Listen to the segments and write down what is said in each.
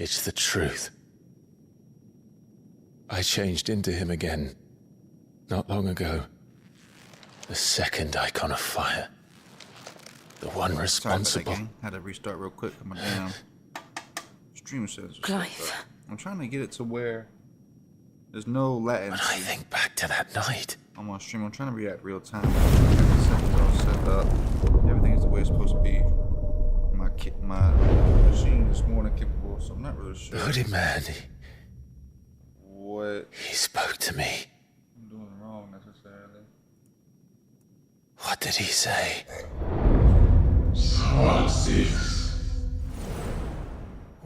It's the truth. I changed into him again, not long ago. The second icon of fire. The one responsible. Sorry, had to restart real quick. My damn stream says. Clive. I'm trying to get it to where there's no latency. When I think back to that night. On my stream, I'm trying to react real time. All set up. Everything is the way it's supposed to be. My machine is more than capable, so I'm not really sure. The hooded man. What He spoke to me. I'm doing wrong necessarily. What did he say?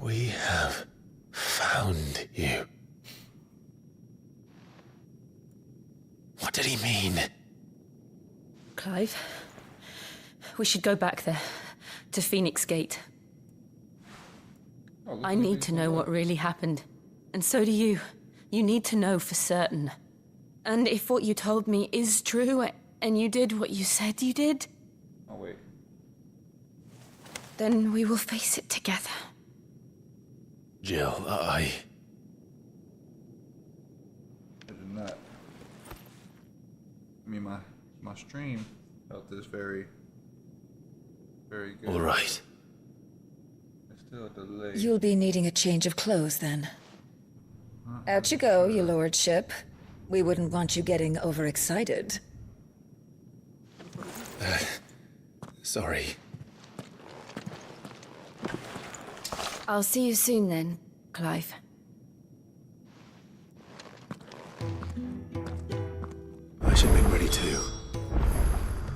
We have found you. What did he mean? Clive, we should go back there, to Phoenix Gate. I need to know what really happened. And so do you. You need to know for certain. And if what you told me is true, and you did what you said you did... Oh, wait. Then we will face it together. Jill, I did not. I mean, my stream felt this very good. All right. It's still a delay. You'll be needing a change of clothes then. Out you go, your lordship. We wouldn't want you getting overexcited. Sorry. I'll see you soon then, Clive. I should make ready too.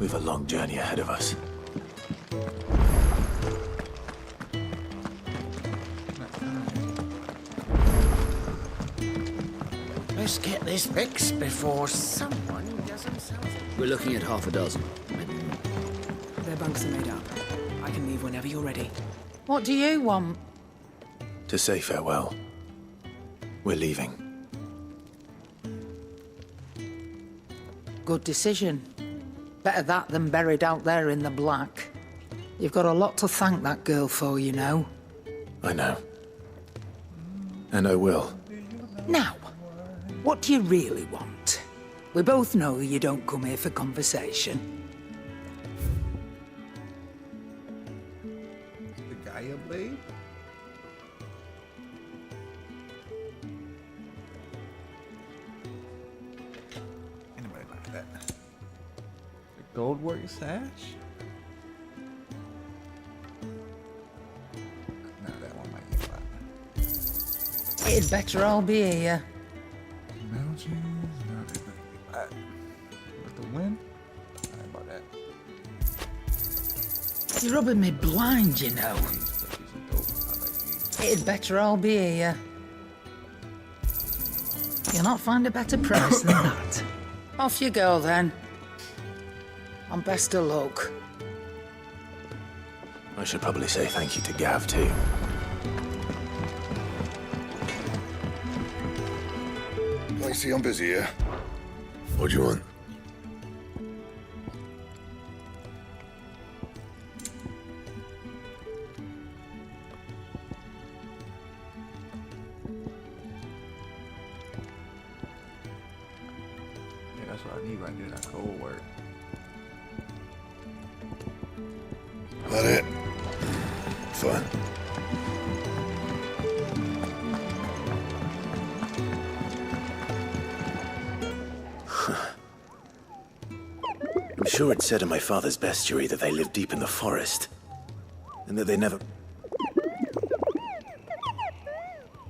We've a long journey ahead of us. Let's get this fixed before someone does themselves. We're looking at half a dozen. Their bunks are made up. I can leave whenever you're ready. What do you want? To say farewell. We're leaving. Good decision. Better that than buried out there in the black. You've got a lot to thank that girl for, you know. I know. And I will. Now, what do you really want? We both know you don't come here for conversation. The Gaia blade? Anybody like that? The gold work sash? No, that one might be fine. It'd better all be here. Mountains, mountains, with the wind? How about that? You're rubbing me blind, you know. These cookies are dope. I like these. It'd better all be here. You'll not find a better price than that. Off you go, then. And best of luck. I should probably say thank you to Gav too. I see I'm busy here. What do you want? Yeah, that's what I need right there, that cold work. That it? Fine. I'm sure it said in my father's bestiary that they lived deep in the forest. And that they never...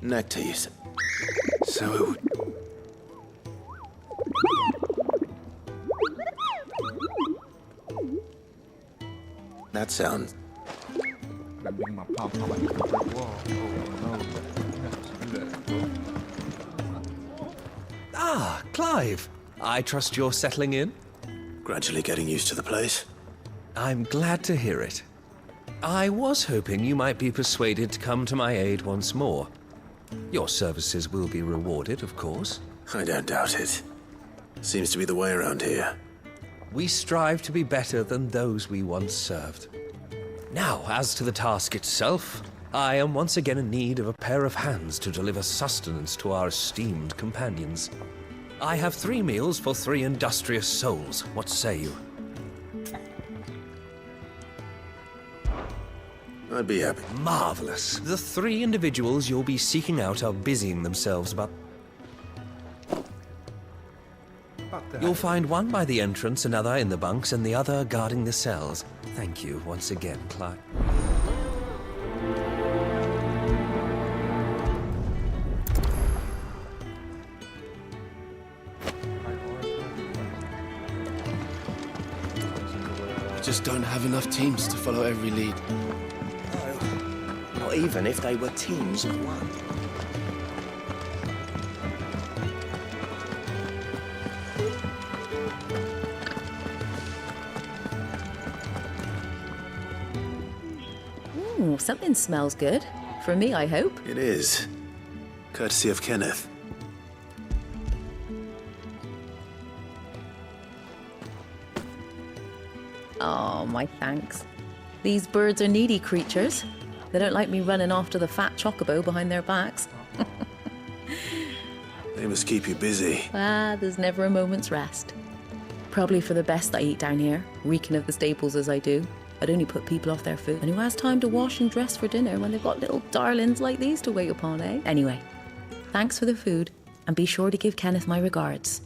Nectar, you said. So it would... That sounds... I'm making my pop like a brick wall. Oh, no. Do that. Ah, Clive. I trust you're settling in? Gradually getting used to the place. I'm glad to hear it. I was hoping you might be persuaded to come to my aid once more. Your services will be rewarded, of course. I don't doubt it. Seems to be the way around here. We strive to be better than those we once served. Now, as to the task itself, I am once again in need of a pair of hands to deliver sustenance to our esteemed companions. I have 3 meals for 3 industrious souls. What say you? I'd be happy. Marvelous. The 3 individuals you'll be seeking out are busying themselves about... You'll find one by the entrance, another in the bunks, and the other guarding the cells. Thank you once again, Clive. We just don't have enough teams to follow every lead. Not even if they were teams of one. Something smells good. For me, I hope. It is. Courtesy of Kenneth. Oh, my thanks. These birds are needy creatures. They don't like me running after the fat chocobo behind their backs. They must keep you busy. There's never a moment's rest. Probably for the best I eat down here, reeking of the staples as I do. I'd only put people off their food. And who has time to wash and dress for dinner when they've got little darlings like these to wait upon, eh? Anyway, thanks for the food, and be sure to give Kenneth my regards.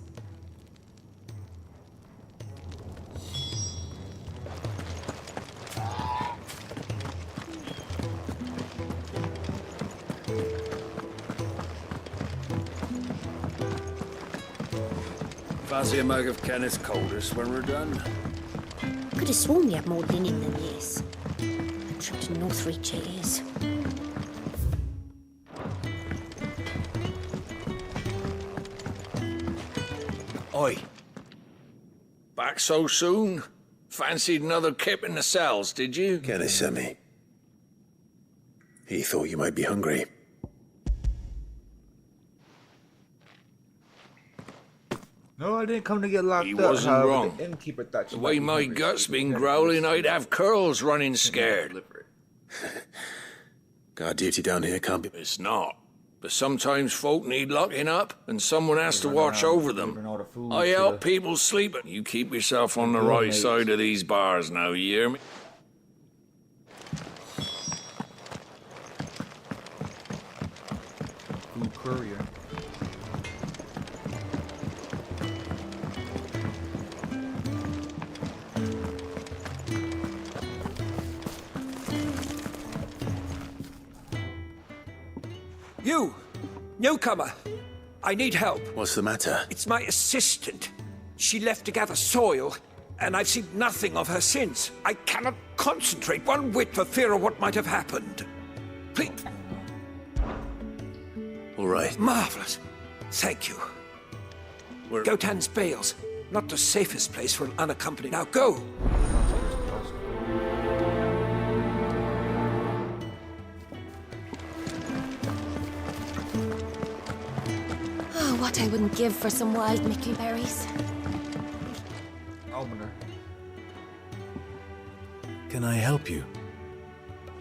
Fancy a mug of Kenneth's coldest when we're done? Could have sworn we had more linen than this. A trip to Northreach it is. Oi. Back so soon? Fancied another kip in the cells, did you? Kenneth sent me. He thought you might be hungry. No, I didn't come to get locked up. He wasn't wrong. The innkeeper thought The you way might be my hungry, gut's so been he growling, sent I'd have curls running scared. deliver it. Guard duty down here can't be... It's not. But sometimes folk need locking up, and someone has to watch over them. I help people sleep, and you keep yourself on the right side of these bars now, you hear me? Food courier. You! Newcomer! I need help. What's the matter? It's my assistant. She left to gather soil, and I've seen nothing of her since. I cannot concentrate one whit for fear of what might have happened. Please. All right. Marvelous. Thank you. Gotan's Bales. Not the safest place for an unaccompanied. Now go! What I wouldn't give for some wild Mickey berries. Almoner. Can I help you?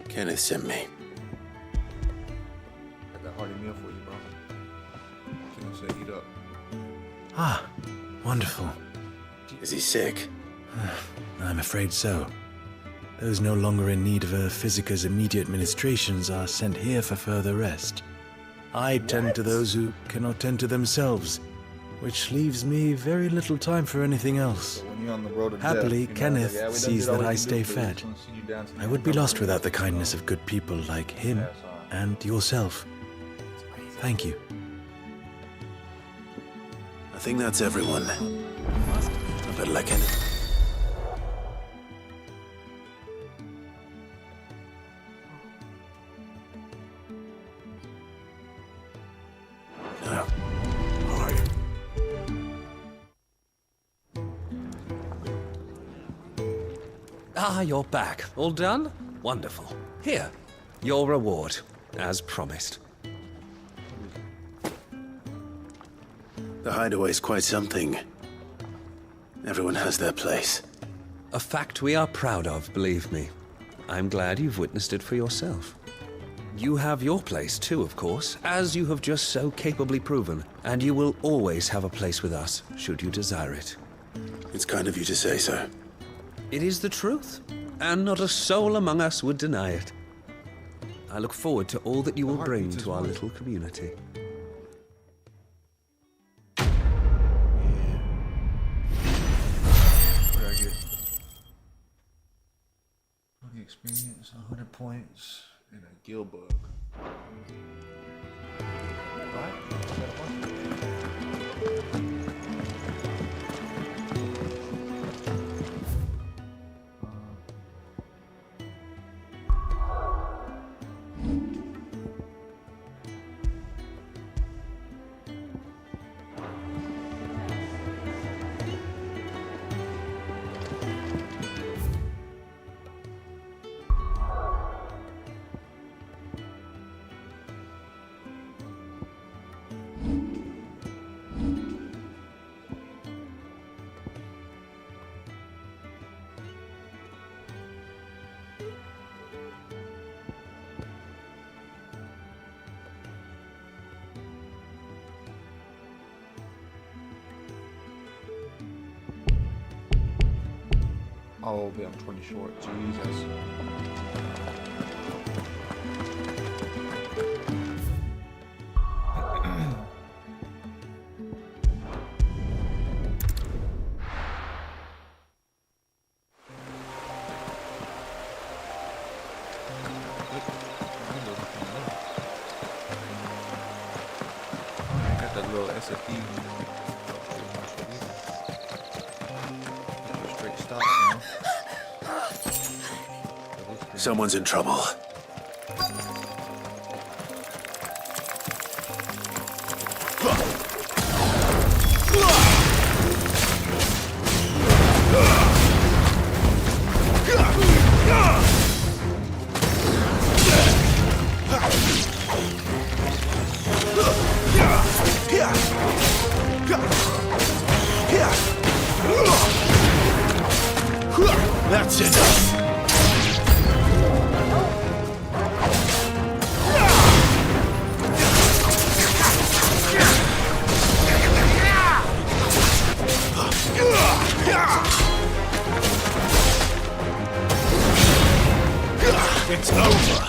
Kenneth sent me. Got that hearty meal for you, bro. Kenneth said eat up. Ah, wonderful. Is he sick? I'm afraid so. Those no longer in need of a Physica's immediate ministrations are sent here for further rest. I tend to those who cannot tend to themselves, which leaves me very little time for anything else. When you're on the road to Happily, death, Kenneth we done sees did all that we I can do stay for you. fed. Just wanna see you down to I would be lost without the kindness of good people like him and yourself. Thank you. I think that's everyone. I better let Kenneth... Ah, you're back. All done? Wonderful. Here, your reward, as promised. The hideaway's quite something. Everyone has their place. A fact we are proud of, believe me. I'm glad you've witnessed it for yourself. You have your place too, of course, as you have just so capably proven, and you will always have a place with us, should you desire it. It's kind of you to say so. It is the truth, and not a soul among us would deny it. I look forward to all that you will bring to our little community. Very good. 20 experience, 100 points, and a gill bug. Oh, but I'm 20 short. Jesus. Got that little SFD. Straight stop, you know? Someone's in trouble. That's enough. It's over.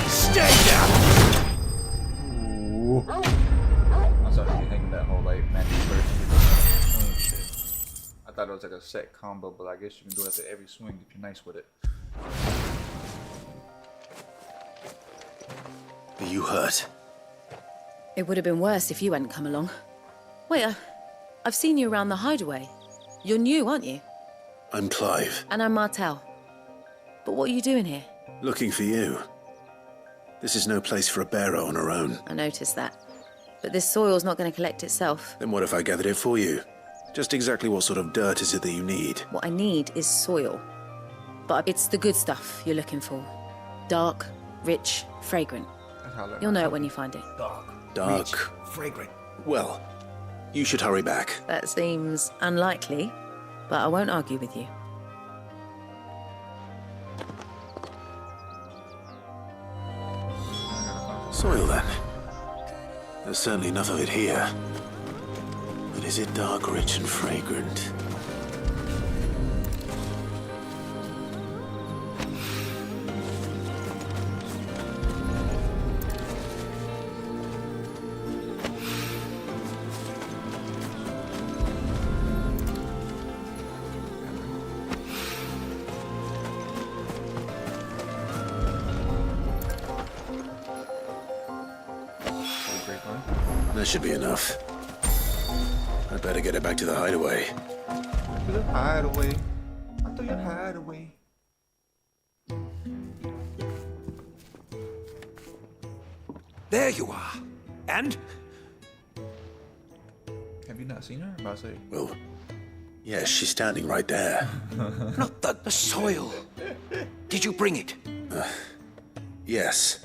Stay down. Ooh. I was actually thinking that whole like magic swing shit. I thought it was like a set combo, but I guess you can do it after every swing if you're nice with it. Are you hurt? It would have been worse if you hadn't come along. Wait, I've seen you around the hideaway. You're new, aren't you? I'm Clive. And I'm Martel. But what are you doing here? Looking for you. This is no place for a bearer on her own. I noticed that. But this soil's not going to collect itself. Then what if I gathered it for you? Just exactly what sort of dirt is it that you need? What I need is soil. But it's the good stuff you're looking for. Dark, rich, fragrant. You'll know it when you find it. Dark. Rich, fragrant. Well, you should hurry back. That seems unlikely, but I won't argue with you. Soil, then. There's certainly enough of it here. But is it dark, rich, and fragrant? That should be enough. I'd better get it back to the hideaway. To the hideaway. I thought you'd hide away. There you are. And? Have you not seen her? I'm about to say. Well, yes, she's standing right there. Not the soil. Did you bring it? Yes.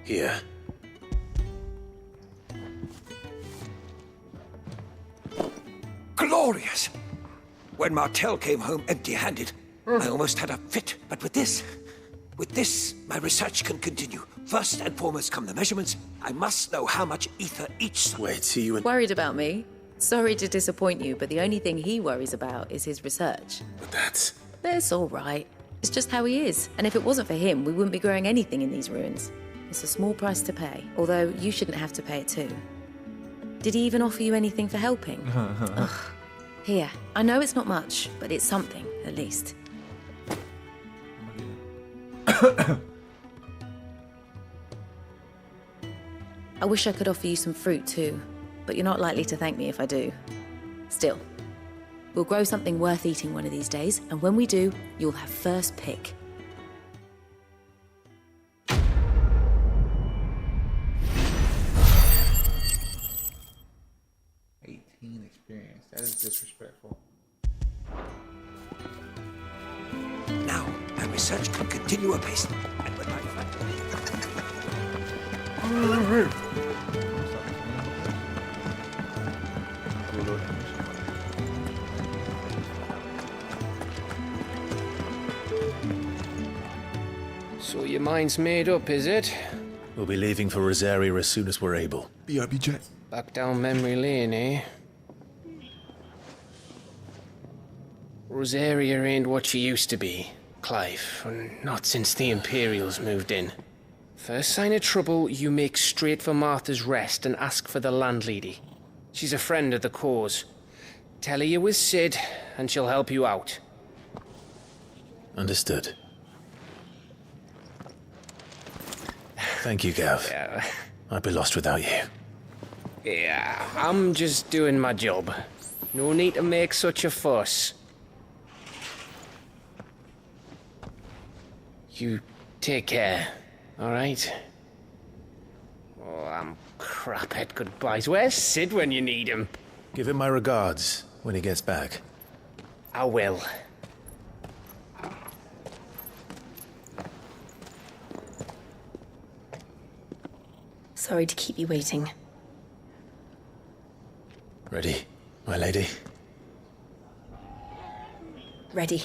Here. Glorious! When Martel came home empty-handed, I almost had a fit. But with this, my research can continue. First and foremost come the measurements. I must know how much ether each... Wait till you... Worried about me? Sorry to disappoint you, but the only thing he worries about is his research. But That's all right. It's just how he is. And if it wasn't for him, we wouldn't be growing anything in these ruins. It's a small price to pay, although you shouldn't have to pay it too. Did he even offer you anything for helping? Ugh. Here, I know it's not much, but it's something, at least. I wish I could offer you some fruit too, but you're not likely to thank me if I do. Still, we'll grow something worth eating one of these days, and when we do, you'll have first pick. 18 experience. That is disrespectful. Now, my research can continue apace. And when I So your mind's made up, is it? We'll be leaving for Rosaria as soon as we're able. BRB jet. Back down memory lane, eh? Rosaria ain't what she used to be, Clive, and not since the Imperials moved in. First sign of trouble, you make straight for Martha's Rest and ask for the landlady. She's a friend of the cause. Tell her you was Sid, and she'll help you out. Understood. Thank you, Gav. Yeah. I'd be lost without you. Yeah, I'm just doing my job. No need to make such a fuss. You take care, all right? Oh, I'm crap at goodbyes. Where's Sid when you need him? Give him my regards when he gets back. I will. Sorry to keep you waiting. Ready, my lady? Ready.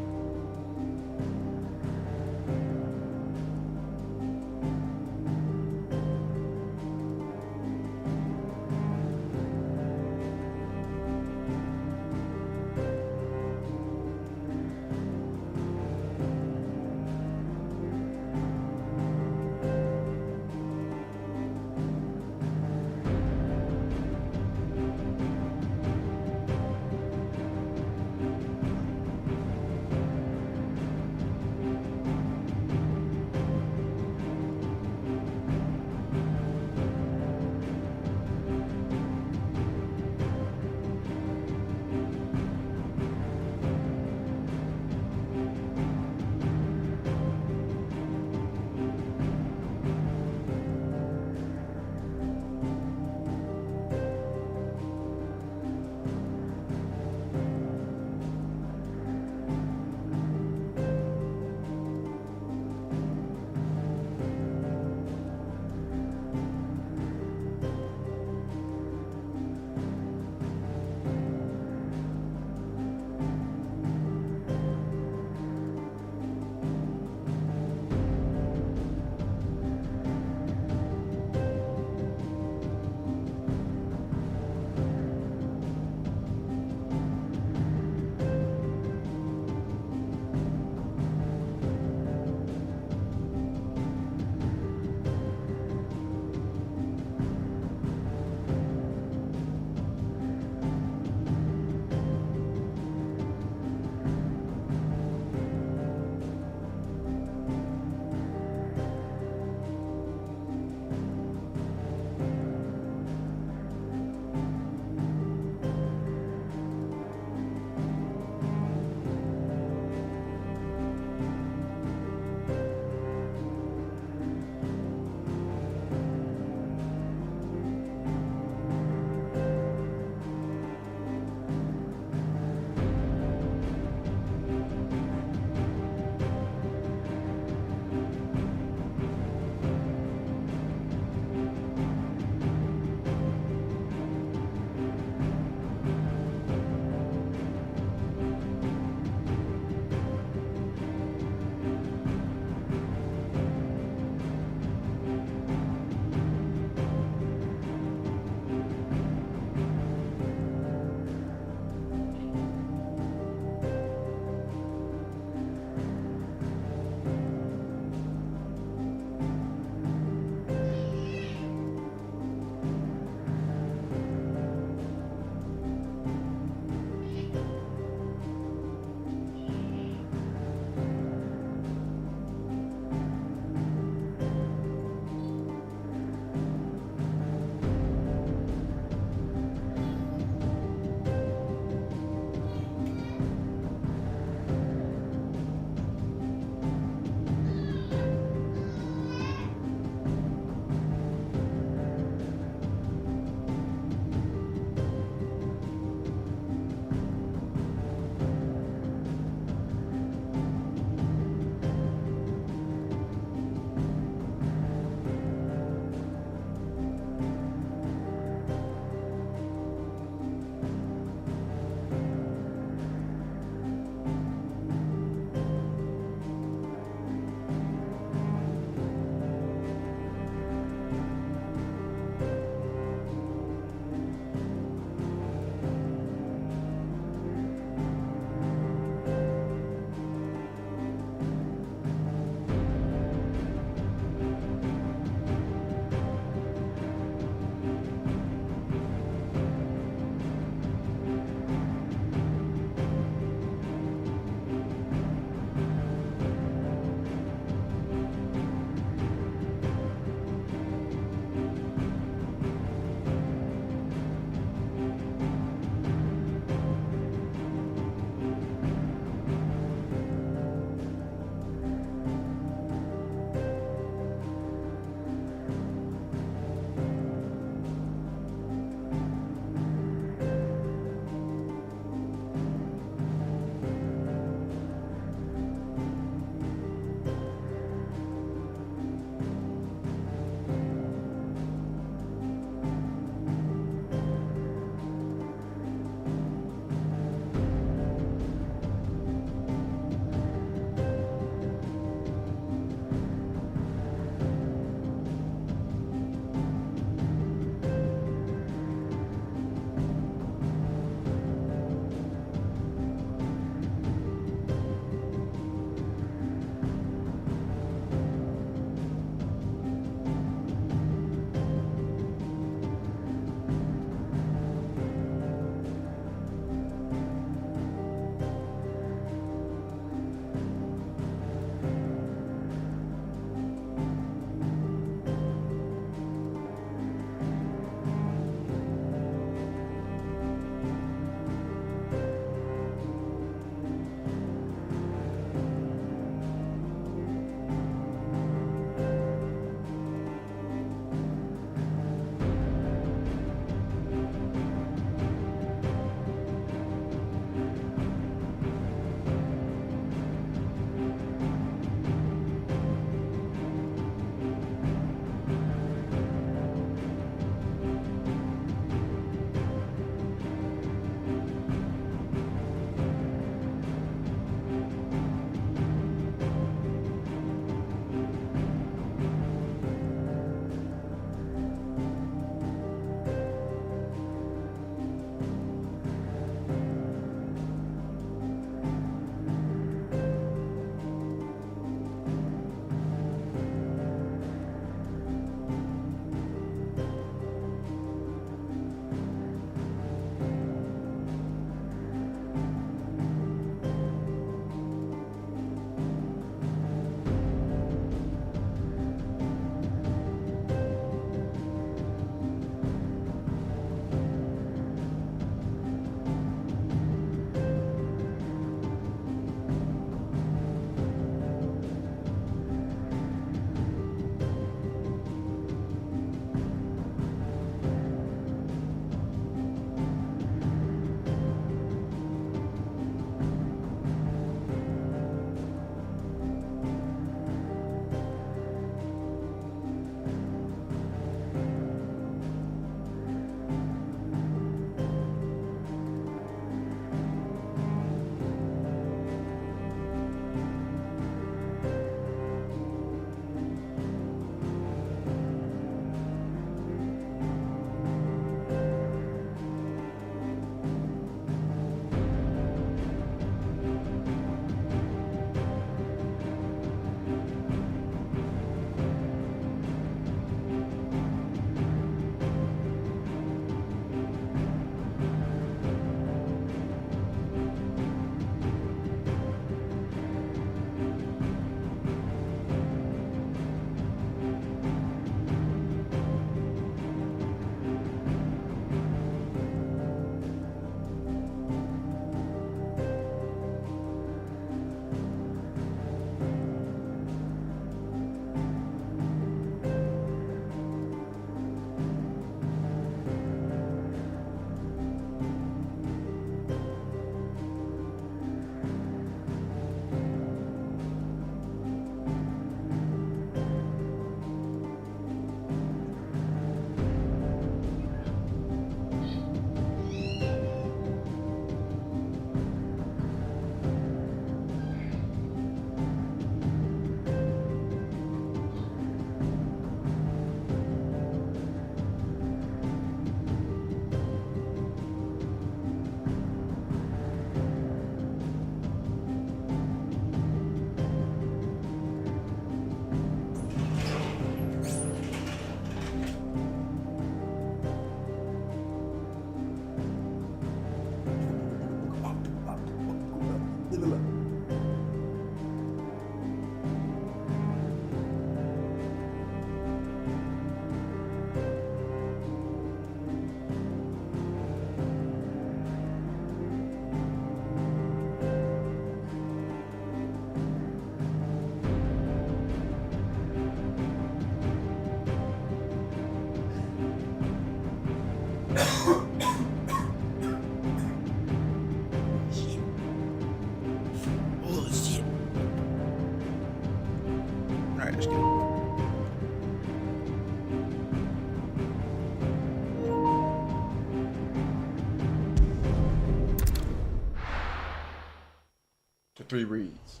to 3 reads.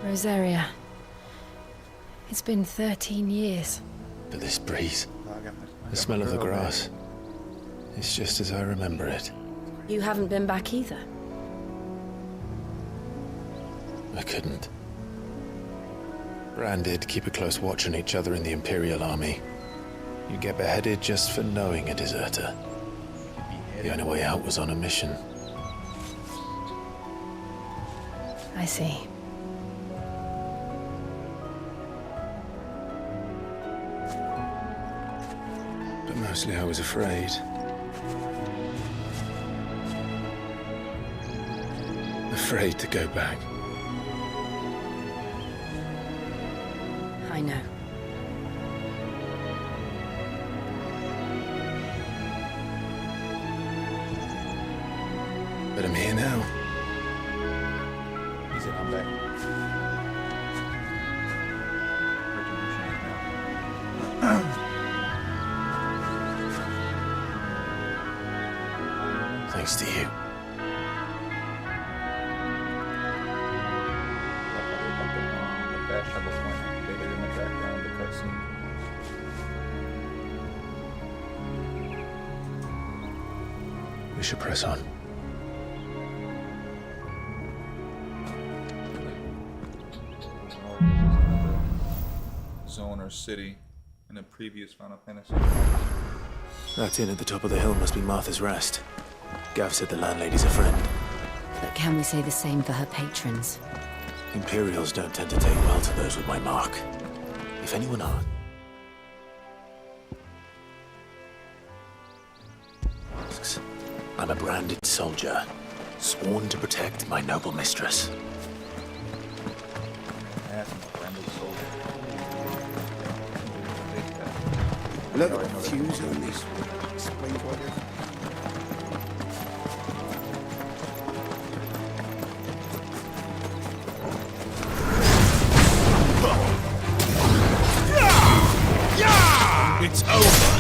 Rosaria. It's been 13 years. But this breeze, the smell of the grass, it's just as I remember it. You haven't been back either. I couldn't. Branded, keep a close watch on each other in the Imperial Army. You get beheaded just for knowing a deserter. The only way out was on a mission. I see. But mostly I was afraid. Afraid to go back. I know. But I'm here now. He said, I'm back. Thanks to you. We should press on. Zone or city in the previous Final Fantasy. That inn at the top of the hill must be Martha's Rest. Gav said the landlady's a friend. But can we say the same for her patrons? Imperials don't tend to take well to those with my mark. If anyone are. I'm a branded soldier, sworn to protect my noble mistress. Look at the fuse on this one. Explains what it is. It's over.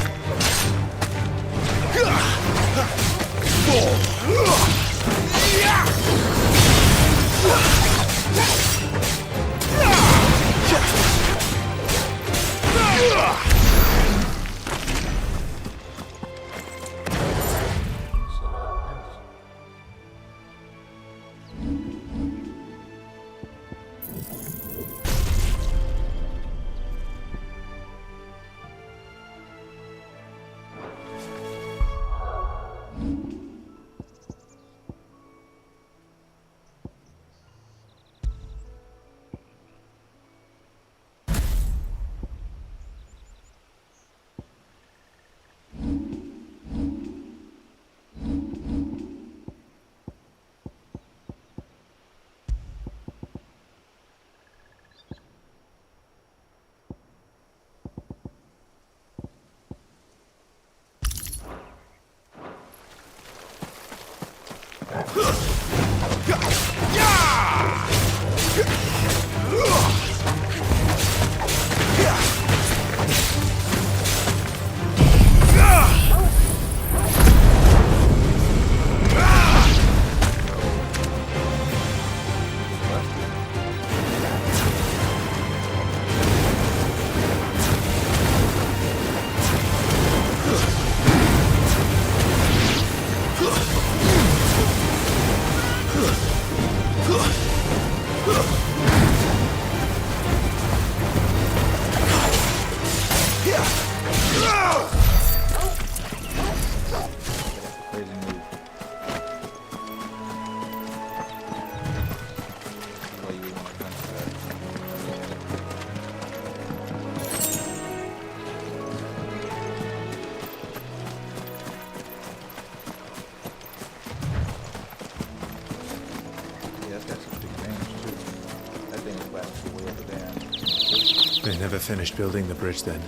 They never finished building the bridge then.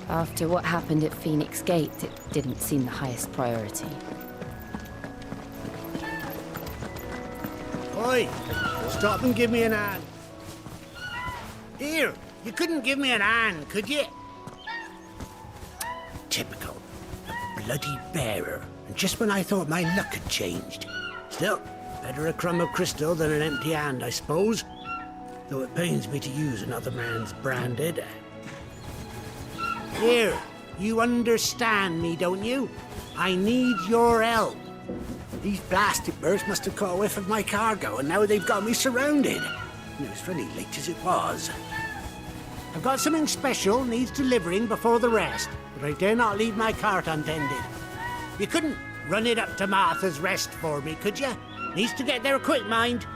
After what happened at Phoenix Gate, it didn't seem the highest priority. Oi, stop and give me an hand. Here, you couldn't give me an hand, could you? Typical. A bloody bearer. And just when I thought my luck had changed. Still, better a crumb of crystal than an empty hand, I suppose. Though it pains me to use another man's branded. Here, you understand me, don't you? I need your help. These blasted birds must have caught a whiff of my cargo, and now they've got me surrounded. And it was really late as it was. I've got something special needs delivering before the rest, but I dare not leave my cart untended. You couldn't run it up to Martha's Rest for me, could you? Needs to get there quick, mind.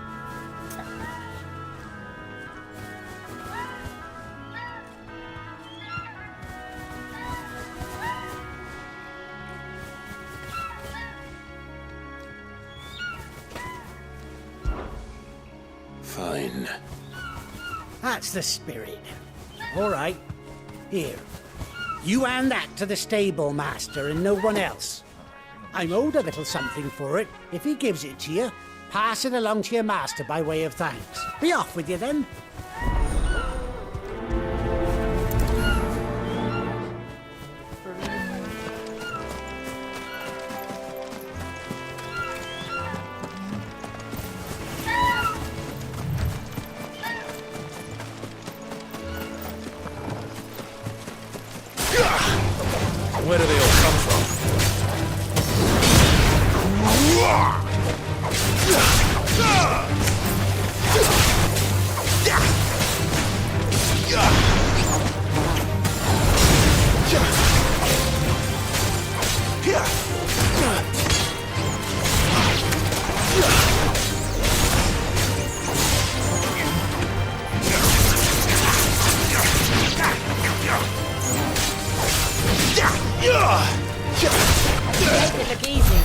Fine. That's the spirit. All right. Here. You hand that to the stable master and no one else. I'm owed a little something for it. If he gives it to you, pass it along to your master by way of thanks. Be off with you then. Where do they all come from? Make it look easy.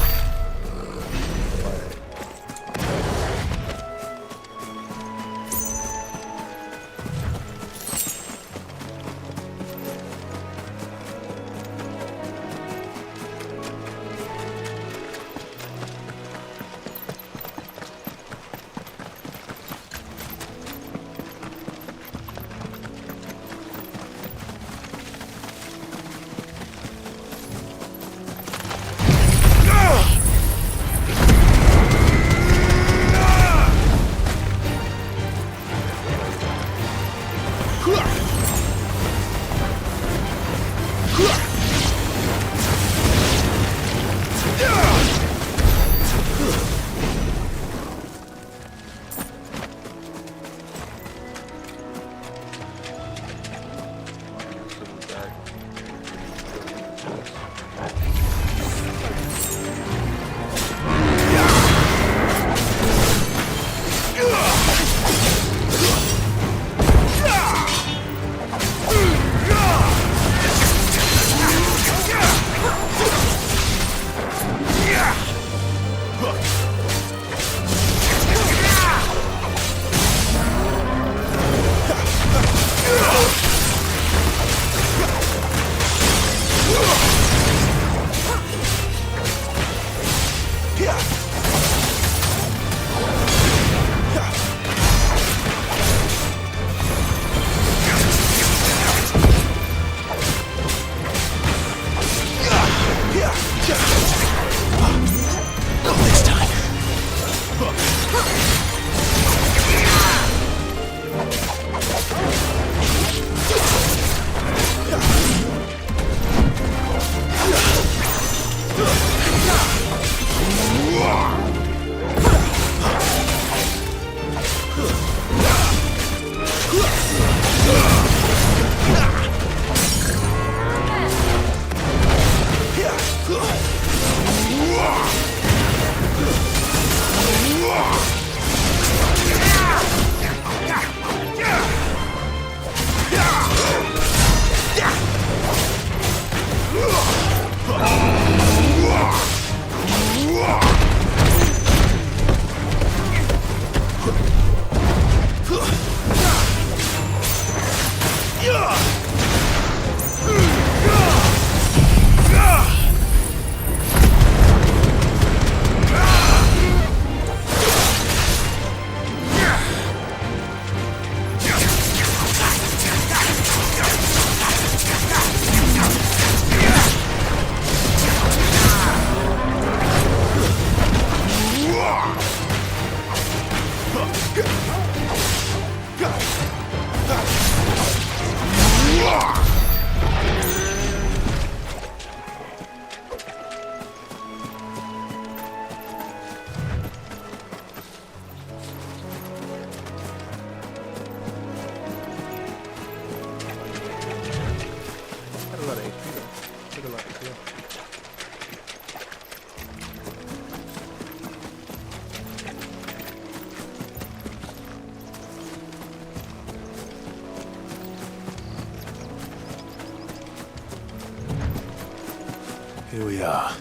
Here we are.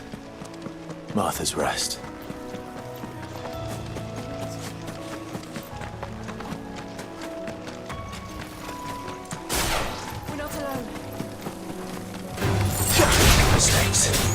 Martha's Rest. We're not alone. Snakes.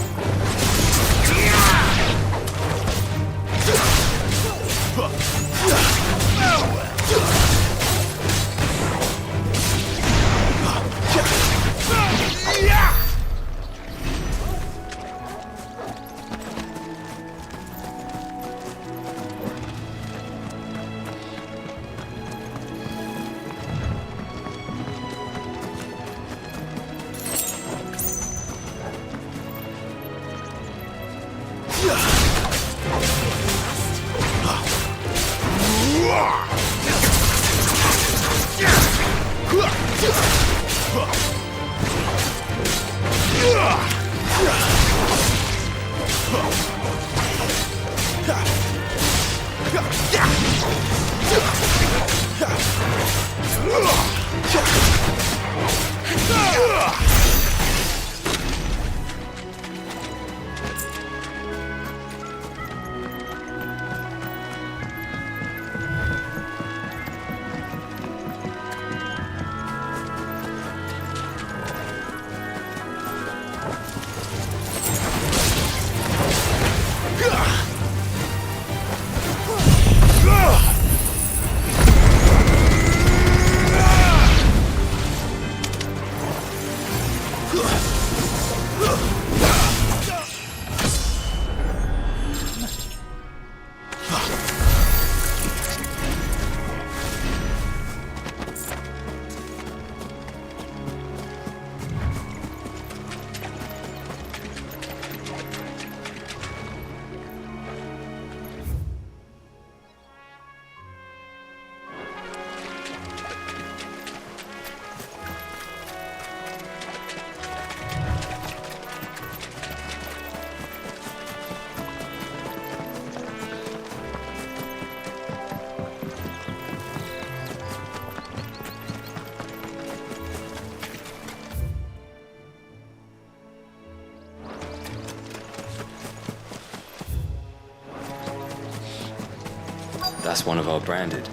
That's one of our branded.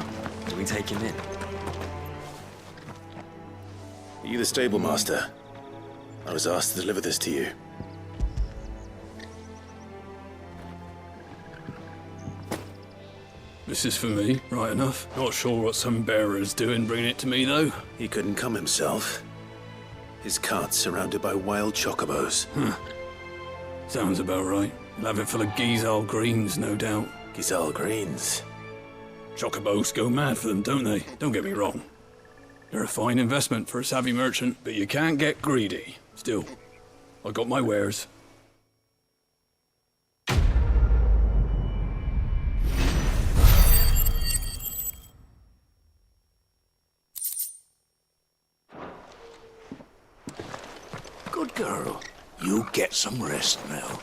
Do we take him in? Are you the stable master? I was asked to deliver this to you. This is for me, right enough. Not sure what some bearer's doing bringing it to me, though. He couldn't come himself. His cart's surrounded by wild chocobos. Huh. Sounds about right. He'll have it full of Gizal greens, no doubt. Gizal greens? Chocobos go mad for them, don't they? Don't get me wrong. They're a fine investment for a savvy merchant, but you can't get greedy. Still, I got my wares. Good girl. You get some rest now.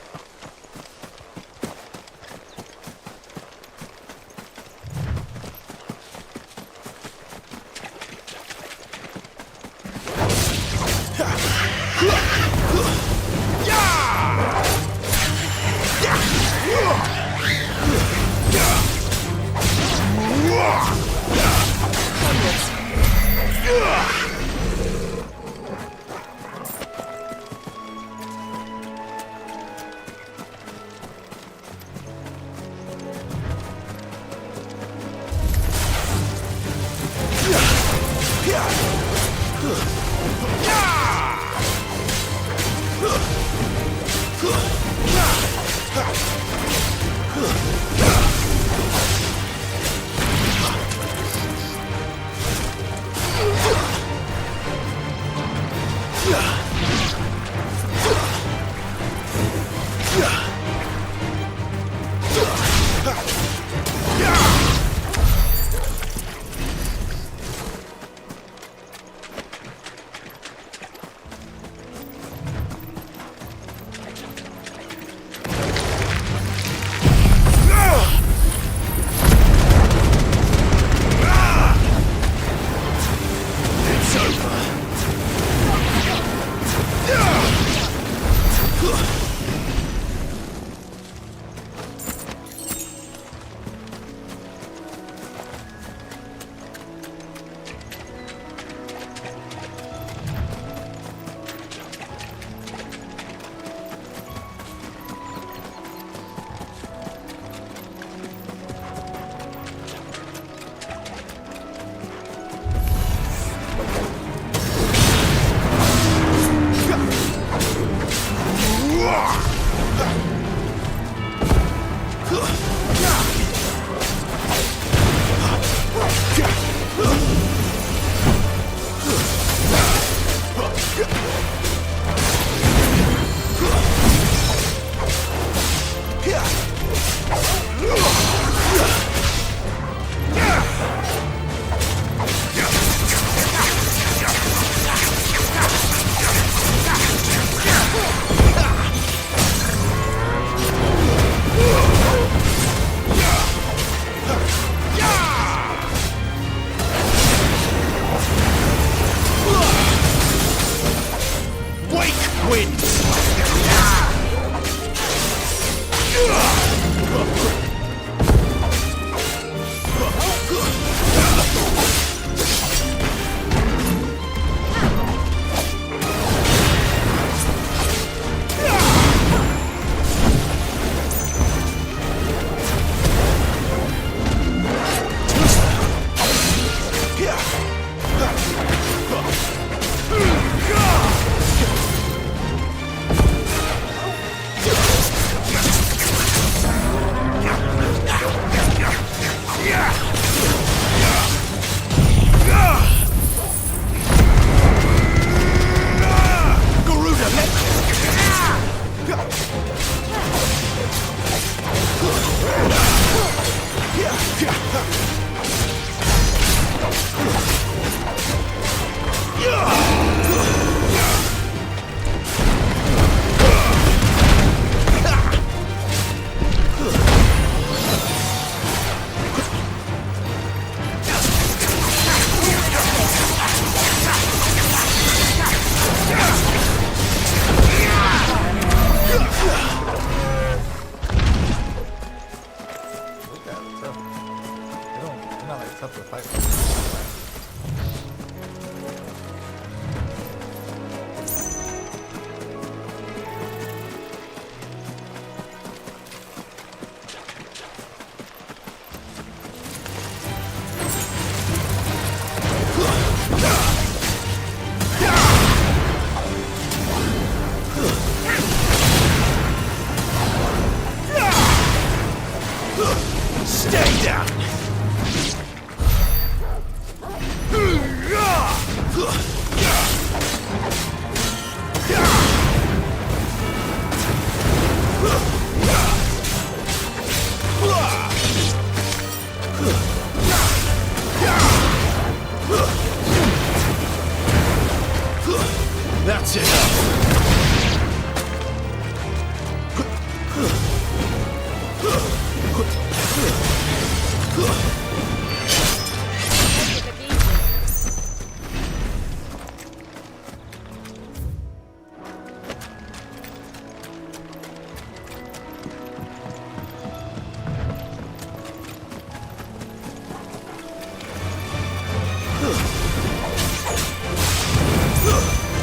tough to fight. Stay down! That's it.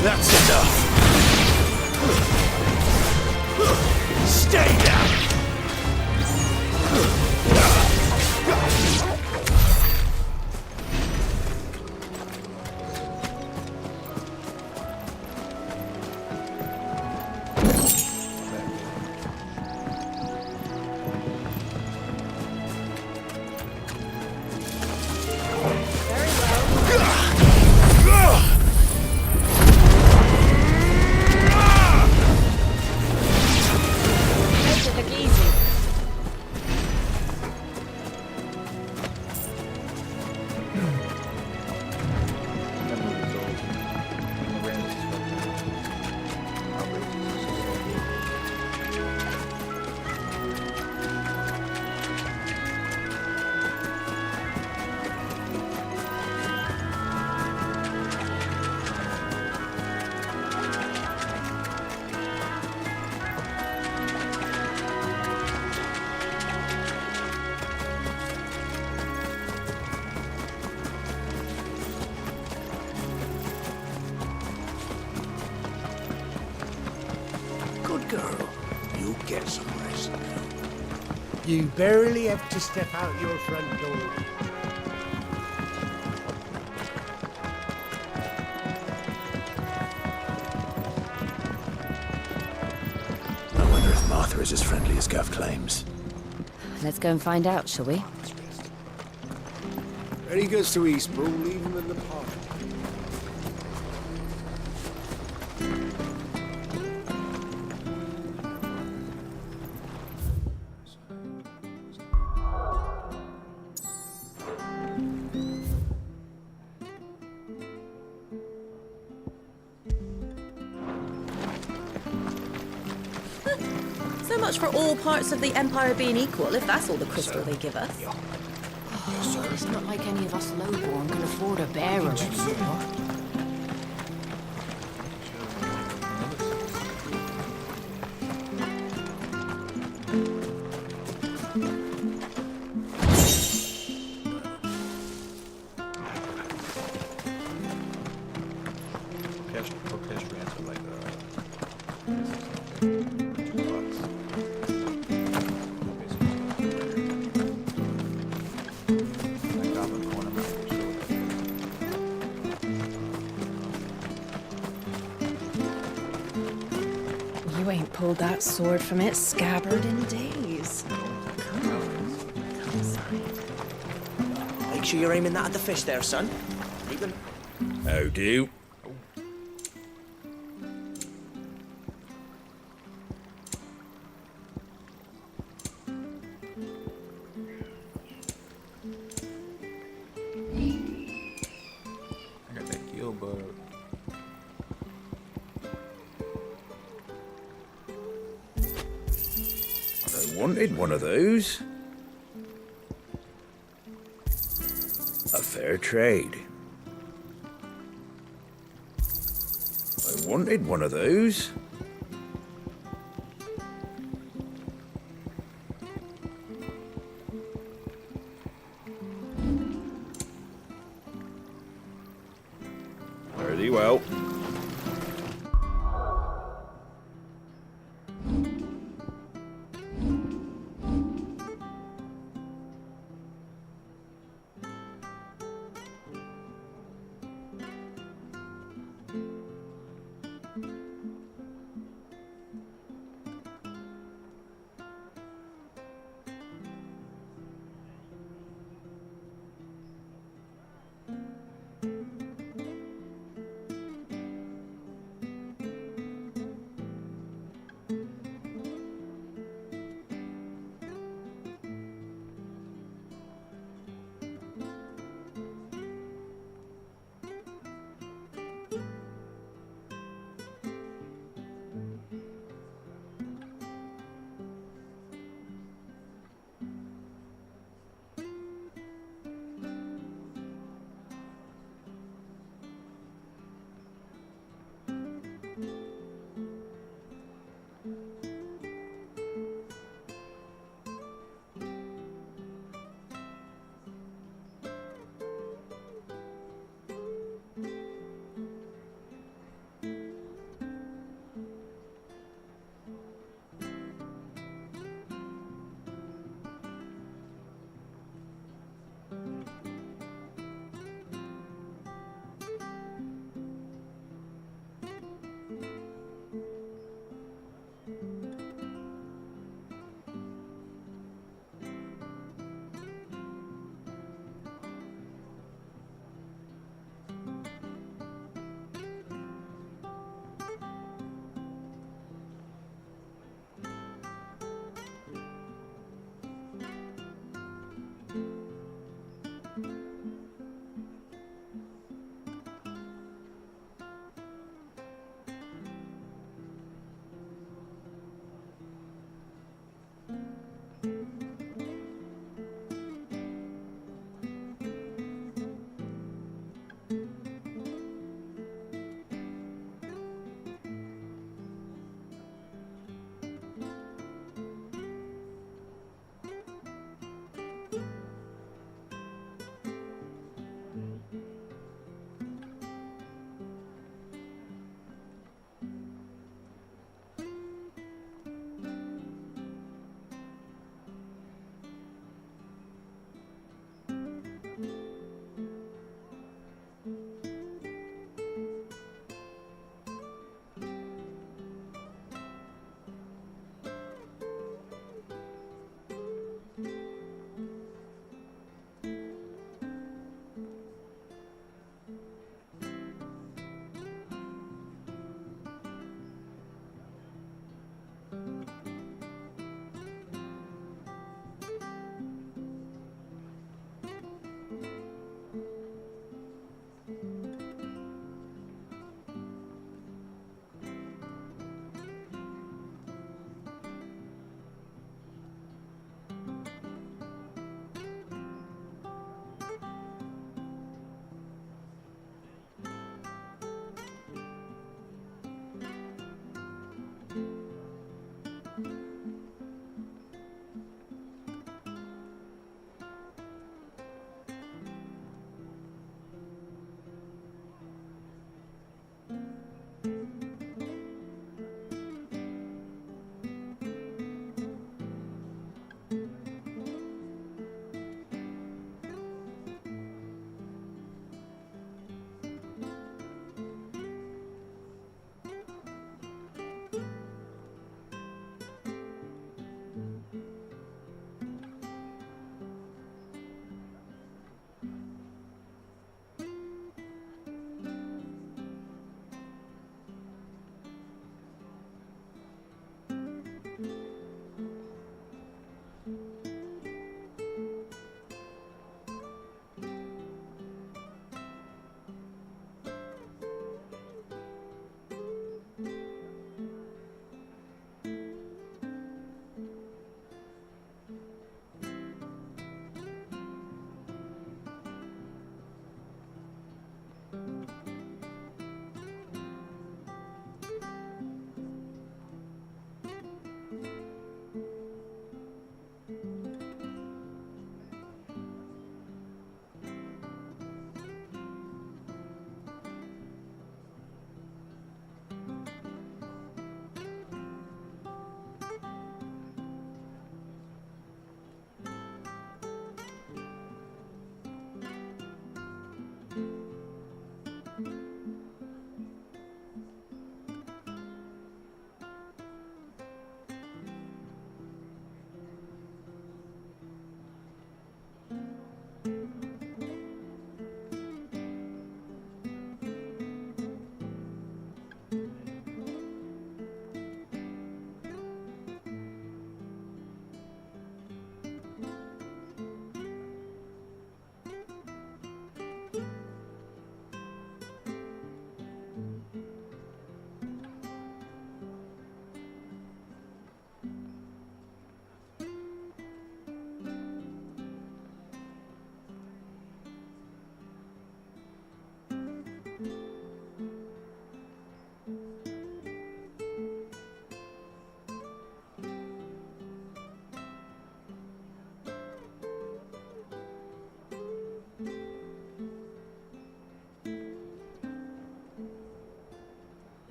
That's enough! Stay down! Good girl. You get some rest now. You barely have to step out your front door. I wonder if Martha is as friendly as Gav claims. Let's go and find out, shall we? When he goes to Eastbrook, leave him in the park. So much for all parts of the Empire being equal, if that's all the crystal they give us. Oh, it's not like any of us lowborn can afford a bearer anymore. Orchestrians are like You ain't pulled that sword from its scabbard in days. Come on. Come inside. Make sure you're aiming that at the fish there, son. Even. How do? I got that gill bug. I wanted one of those. A fair trade. I wanted one of those. well.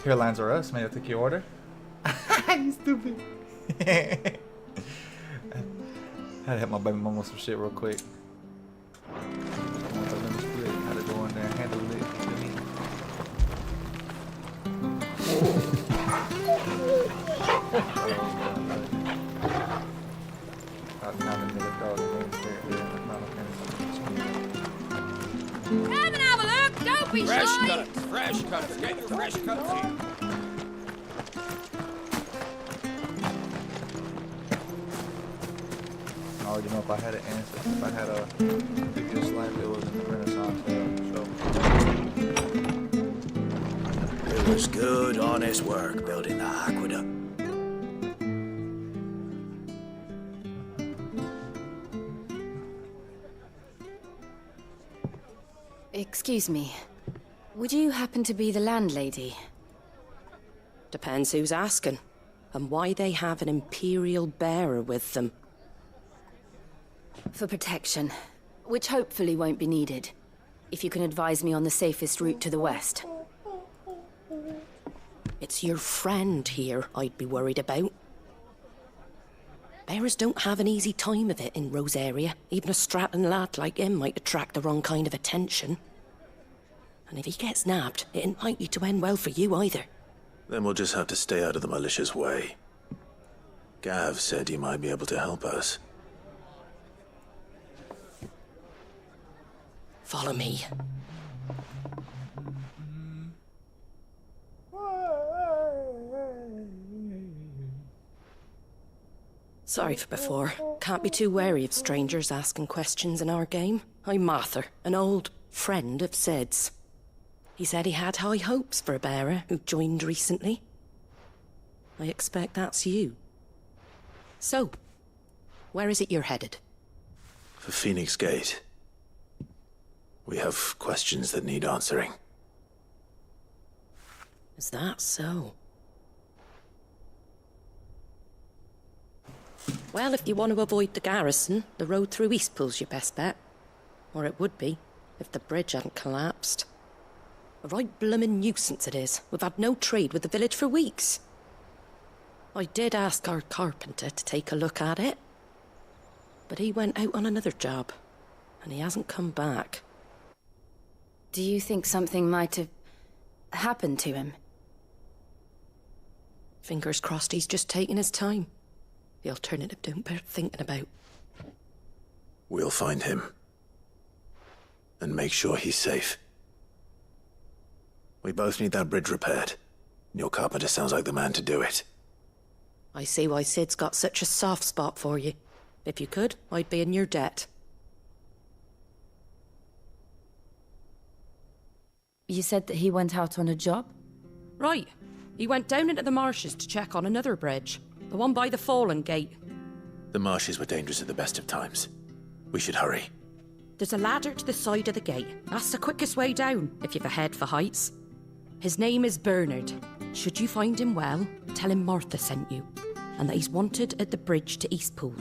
Carolines are us, man. I took your order. You stupid. I had to help my baby mama with some shit real quick. Had to go in there and handle it. Come and have a look, don't be Fresh shy. cuts, fresh cuts. Get your fresh cuts here. I already know if I had an answer. If I had a previous life, it was in the Renaissance era. It was good, honest work building the aqueduct. Excuse me. Would you happen to be the landlady? Depends who's asking, and why they have an Imperial bearer with them. For protection, which hopefully won't be needed. If you can advise me on the safest route to the west. It's your friend here I'd be worried about. Bearers don't have an easy time of it in Rose area. Even a Stratton lad like him might attract the wrong kind of attention. And if he gets nabbed, it ain't likely to end well for you either. Then we'll just have to stay out of the malicious way. Gav said you might be able to help us. Follow me. Sorry for before. Can't be too wary of strangers asking questions in our game. I'm Martha, an old friend of Sid's. He said he had high hopes for a bearer who joined recently. I expect that's you. So, where is it you're headed? For Phoenix Gate. We have questions that need answering. Is that so? Well, if you want to avoid the garrison, the road through Eastpool's your best bet. Or it would be, if the bridge hadn't collapsed. A right bloomin' nuisance it is. We've had no trade with the village for weeks. I did ask our carpenter to take a look at it. But he went out on another job, and he hasn't come back. Do you think something might have happened to him? Fingers crossed he's just taking his time. The alternative don't bear thinking about. We'll find him. And make sure he's safe. We both need that bridge repaired. Your carpenter sounds like the man to do it. I see why Sid's got such a soft spot for you. If you could, I'd be in your debt. You said that he went out on a job? Right. He went down into the marshes to check on another bridge. The one by the Fallen Gate. The marshes were dangerous at the best of times. We should hurry. There's a ladder to the side of the gate. That's the quickest way down, if you've a head for heights. His name is Bernard. Should you find him well, tell him Martha sent you, and that he's wanted at the bridge to Eastpool.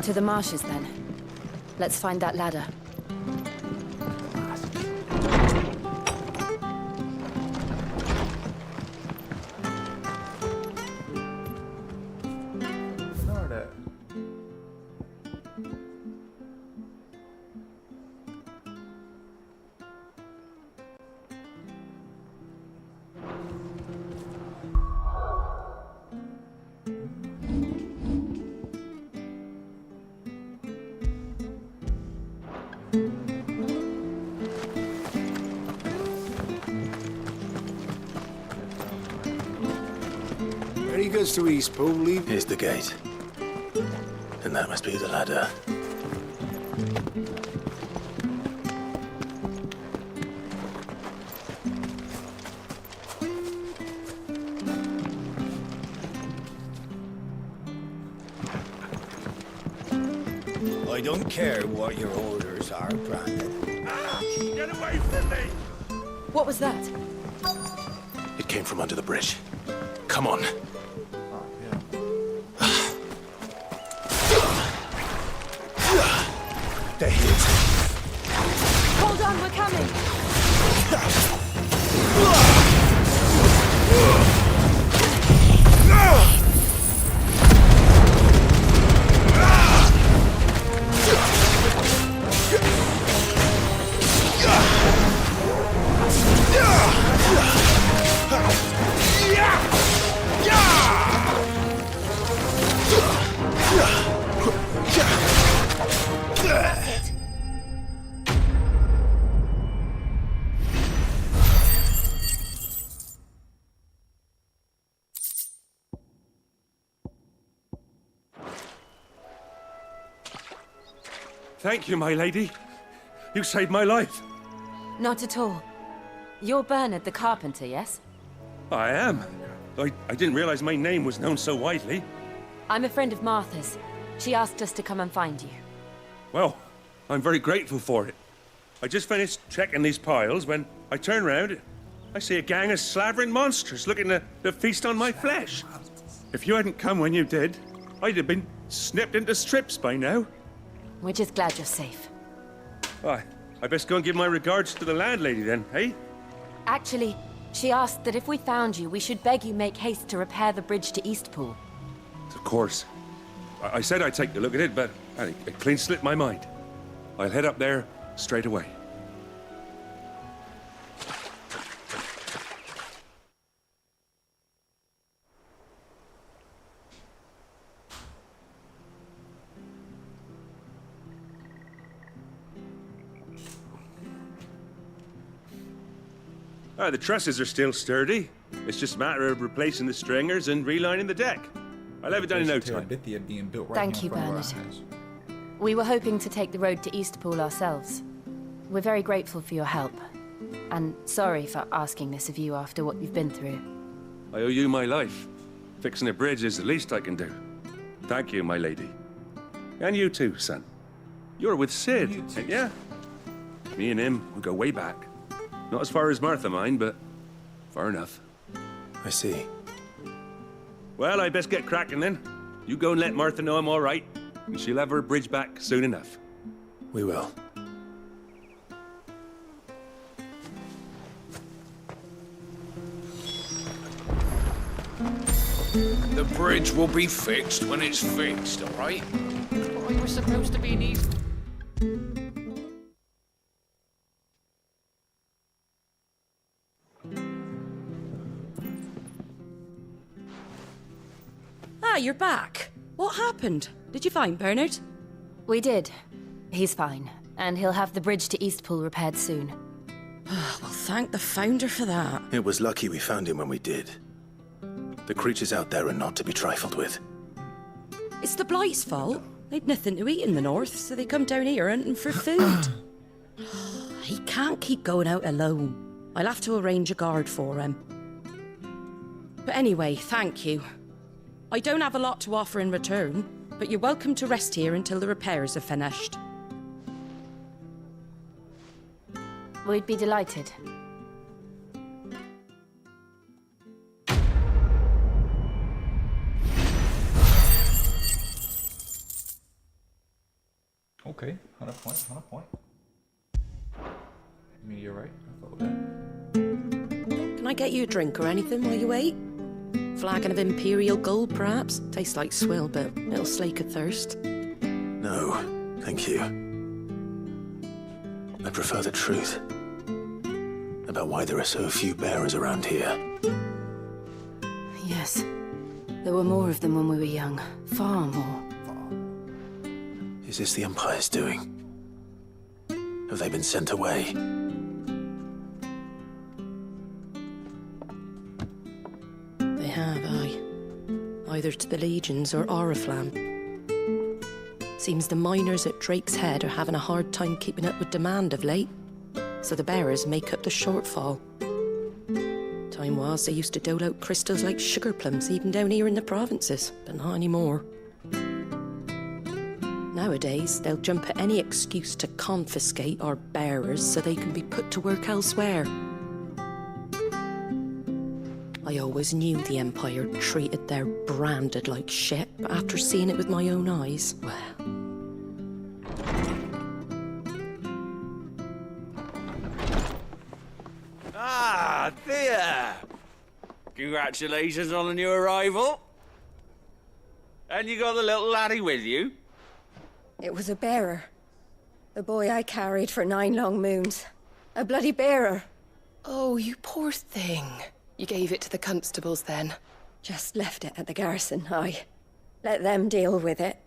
To the marshes, then. Let's find that ladder. Ready goes to East Pool, leave. Here's the gate. And that must be the ladder. I don't care what your orders are, Brandon. Get away from me! What was that? It came from under the bridge. Come on. They're hit. Hold on, we're coming! Thank you, my lady. You saved my life. Not at all. You're Bernard the carpenter, yes? I am. I didn't realize my name was known so widely. I'm a friend of Martha's. She asked us to come and find you. Well, I'm very grateful for it. I just finished checking these piles when I turn round. I see a gang of slavering monsters looking to feast on my flesh. If you hadn't come when you did, I'd have been snipped into strips by now. We're just glad you're safe. Why, I best go and give my regards to the landlady then, eh? Actually, she asked that if we found you, we should beg you make haste to repair the bridge to Eastpool. Of course. I said I'd take a look at it, but it clean slipped my mind. I'll head up there straight away. The trusses are still sturdy. It's just a matter of replacing the stringers and relining the deck. I'll have it done in no time. Thank you, Bernard. We were hoping to take the road to Eastpool ourselves. We're very grateful for your help. And sorry for asking this of you after what you've been through. I owe you my life. Fixing a bridge is the least I can do. Thank you, my lady. And you too, son. You're with Sid, ain't ya? Me and him will go way back. Not as far as Martha, mind, but far enough. I see. Well, I best get cracking then. You go and let Martha know I'm all right, and she'll have her bridge back soon enough. We will. The bridge will be fixed when it's fixed, all right? Oh, you were supposed to be in East... Ah, you're back. What happened? Did you find Bernard? We did. He's fine, and he'll have the bridge to Eastpool repaired soon. Well, thank the Founder for that. It was lucky we found him when we did. The creatures out there are not to be trifled with. It's the Blight's fault. They'd nothing to eat in the north, so they come down here hunting for food. He can't keep going out alone. I'll have to arrange a guard for him. But anyway, thank you. I don't have a lot to offer in return, but you're welcome to rest here until the repairs are finished. We'd be delighted. point, on a point. Meteorite, I thought that. Can I get you a drink or anything while you wait? Flagon of Imperial Gold, perhaps? Tastes like swill, but it'll slake a thirst. No, thank you. I prefer the truth about why there are so few bearers around here. Yes. There were more of them when we were young. Far more. Is this the Empire's doing? Have they been sent away? They have, aye. Either to the Legions or Oriflamme. Seems the miners at Drake's Head are having a hard time keeping up with demand of late, so the bearers make up the shortfall. Time was they used to dole out crystals like sugar plums even down here in the provinces, but not anymore. Nowadays, they'll jump at any excuse to confiscate our bearers so they can be put to work elsewhere. I always knew the Empire treated their branded like shit, but after seeing it with my own eyes, well... Ah, Thea! Congratulations on the new arrival. And you got the little laddie with you? It was a bearer. The boy I carried for 9 long moons. A bloody bearer. Oh, you poor thing. You gave it to the constables then? Just left it at the garrison, aye. Let them deal with it.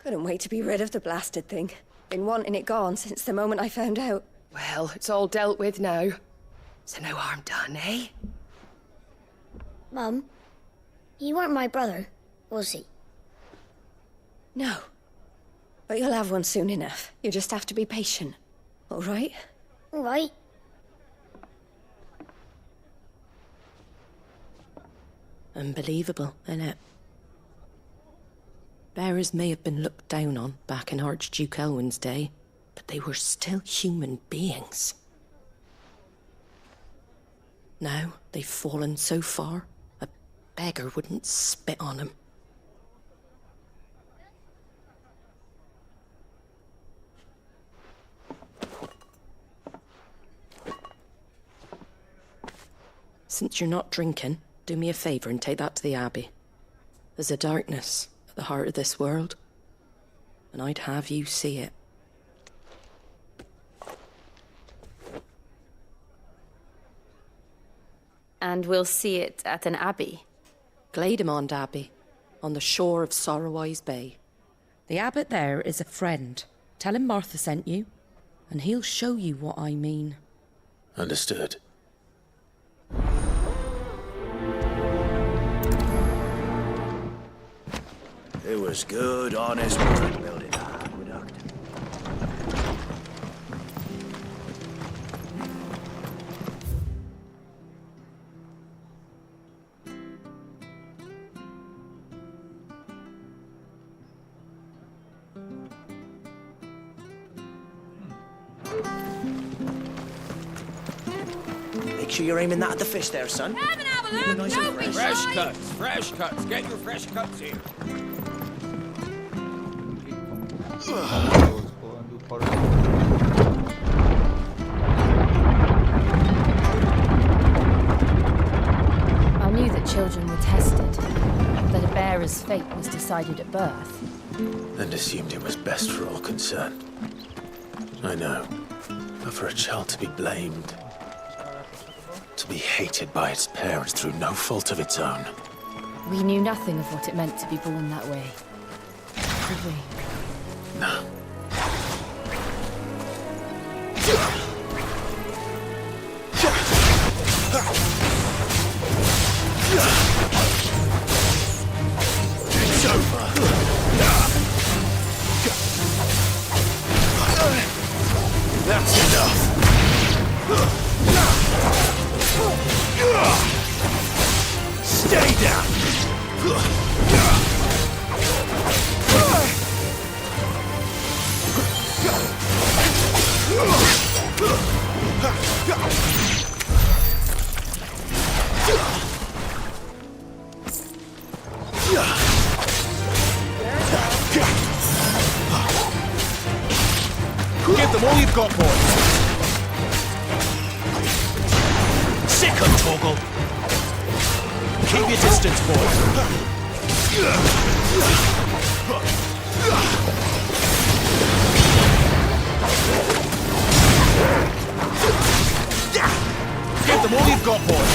Couldn't wait to be rid of the blasted thing. Been wanting it gone since the moment I found out. Well, it's all dealt with now. So no harm done, eh? Mum, he weren't my brother, was he? No. But you'll have one soon enough. You just have to be patient. All right? All right. Unbelievable, innit? Bearers may have been looked down on back in Archduke Elwin's day, but they were still human beings. Now they've fallen so far, a beggar wouldn't spit on them. Since you're not drinking, do me a favour and take that to the Abbey. There's a darkness at the heart of this world, and I'd have you see it. And we'll see it at an abbey? Glademond Abbey, on the shore of Sorrowise Bay. The abbot there is a friend. Tell him Martha sent you, and he'll show you what I mean. Understood. It was good, honest work building a aqueduct. Make sure you're aiming that at the fish there, son. Come and have a look. Nice Don't be Fresh shy. cuts, fresh cuts. Get your fresh cuts here. I knew that children were tested, that a bearer's fate was decided at birth. And assumed it was best for all concerned. I know. But for a child to be blamed, to be hated by its parents through no fault of its own. We knew nothing of what it meant to be born that way. Did we? No. It's over. That's enough. Stay down. distance, boy. Give them all you've got, boy.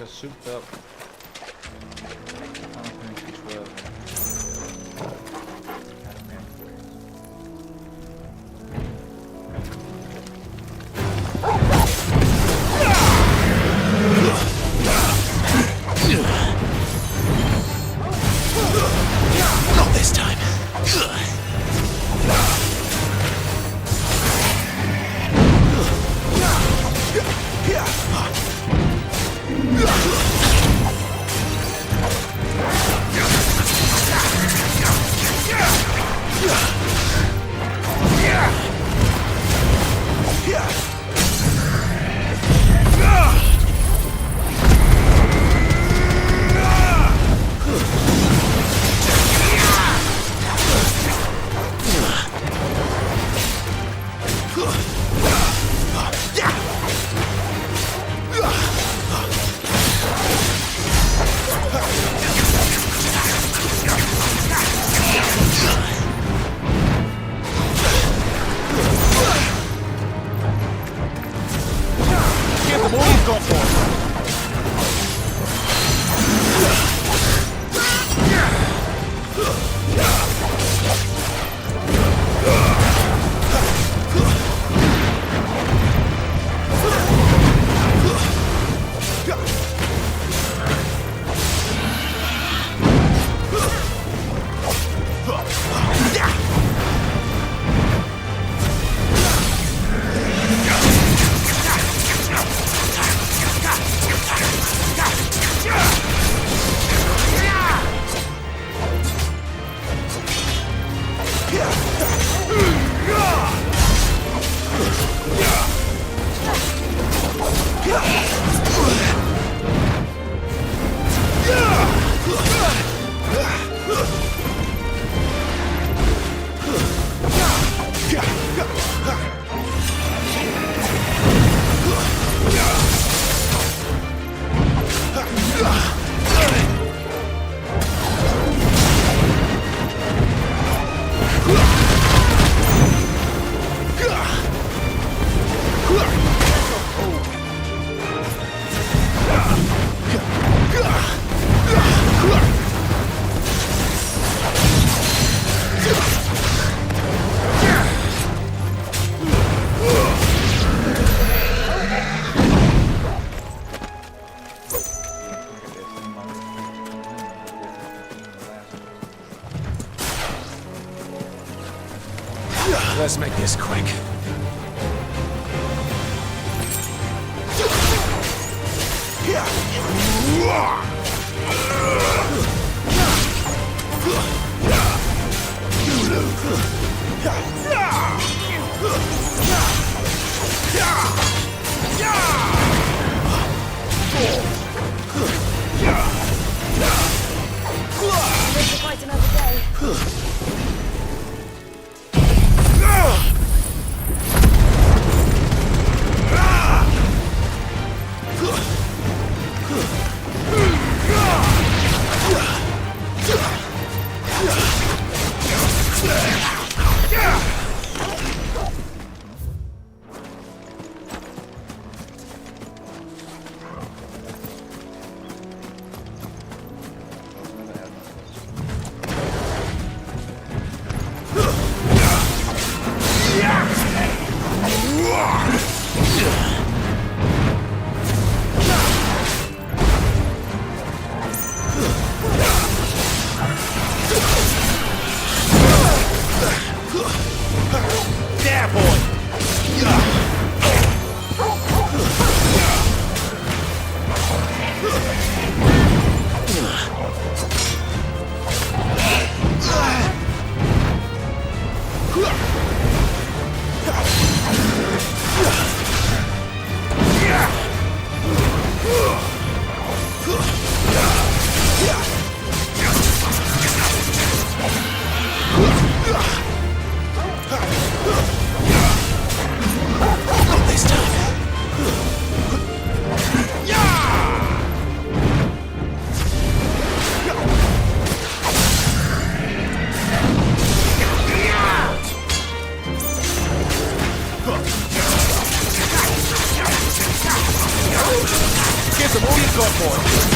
Souped up. Not this time. Let's make this quick. Live to fight another day. them all you've got, boy.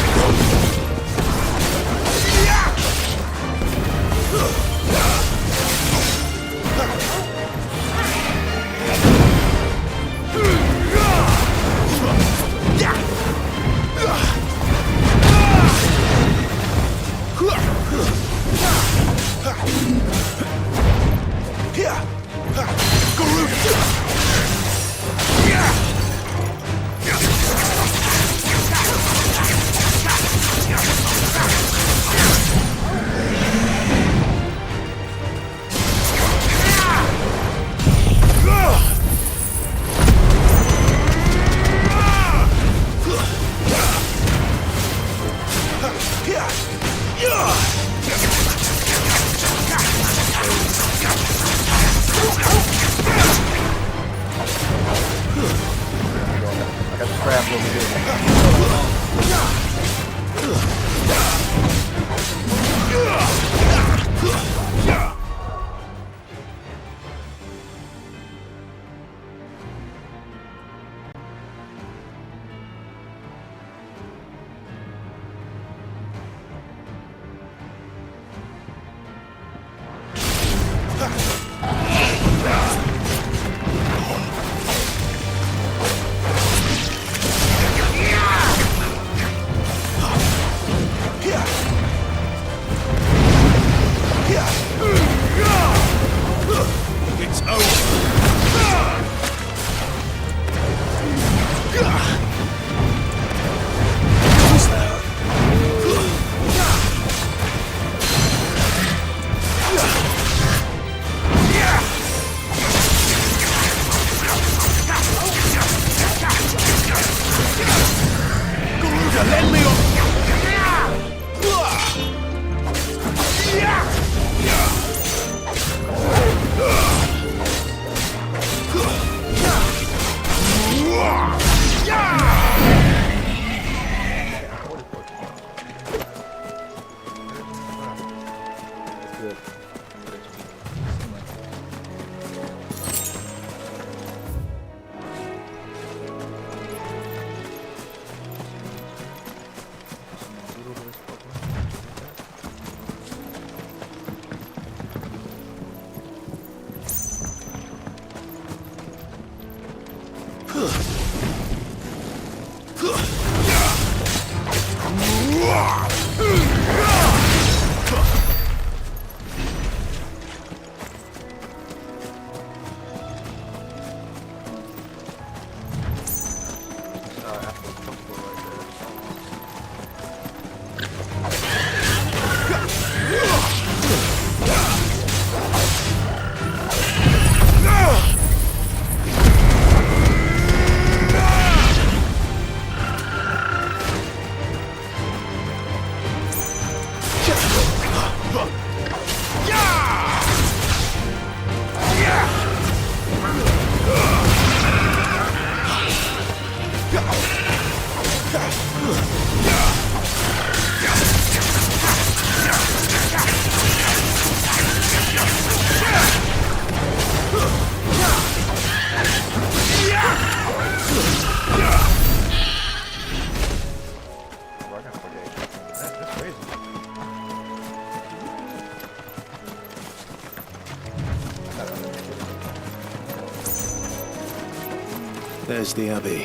There's the Abbey.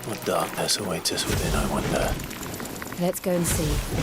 What darkness awaits us within, I wonder. Let's go and see.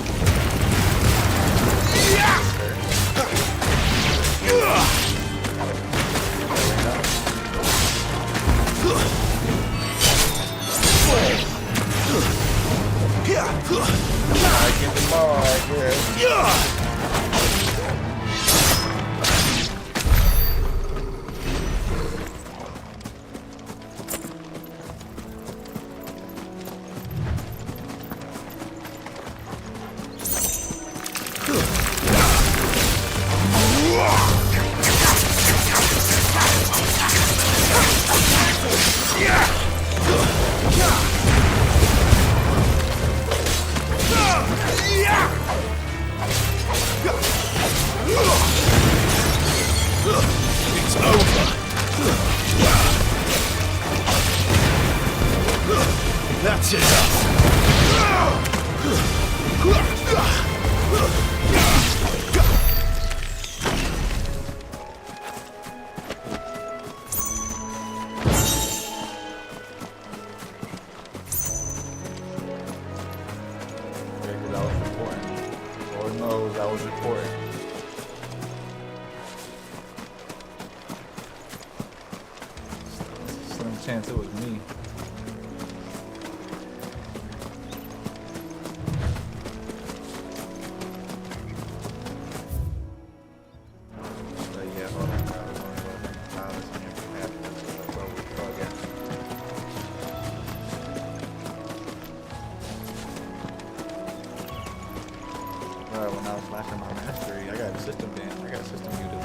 That was important. Lord knows that was important. Slim chance it was me. But yeah, hold on. Alright, when I was flashing my mastery, I got a system then. I got a system muted.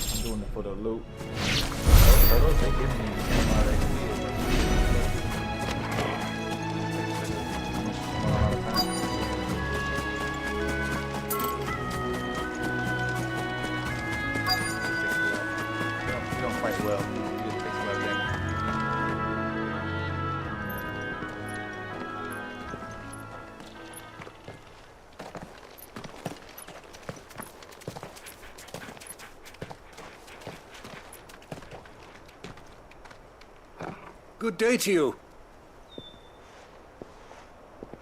I'm doing it for the loot. They give me you don't fight well. You just take a lot of damage. Good day to you.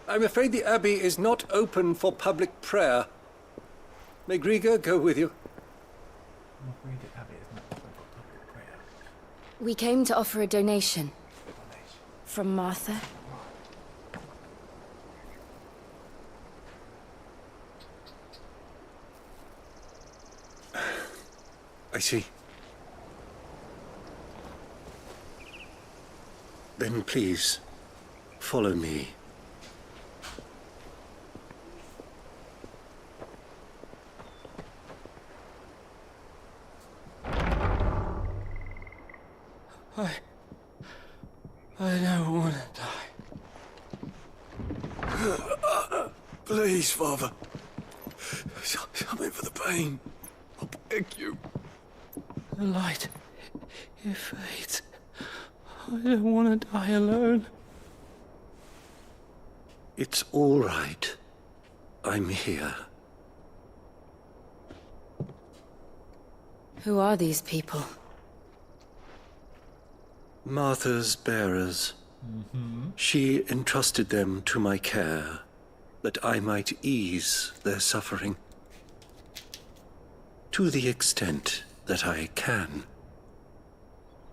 I'm afraid the Abbey is not open for public prayer. May Griga go with you? I'm afraid the Abbey is not open for public prayer. We came to offer a donation. From Martha. I see. Then please, follow me. I don't want to die. Please, Father. Something for the pain. I beg you. The light, it fades. I don't want to die alone. It's all right. I'm here. Who are these people? Martha's bearers. She entrusted them to my care, that I might ease their suffering. To the extent that I can.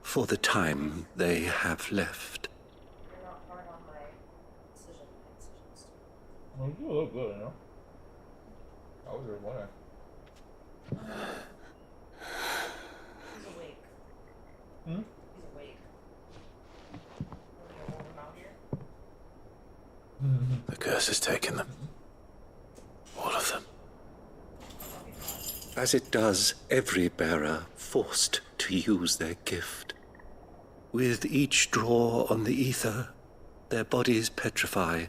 For the time they have left. Well, you look good, you know? I was just wondering. He's awake. Hmm? He's awake. The curse has taken them. All of them. As it does every bearer forced to use their gift. With each draw on the ether, their bodies petrify,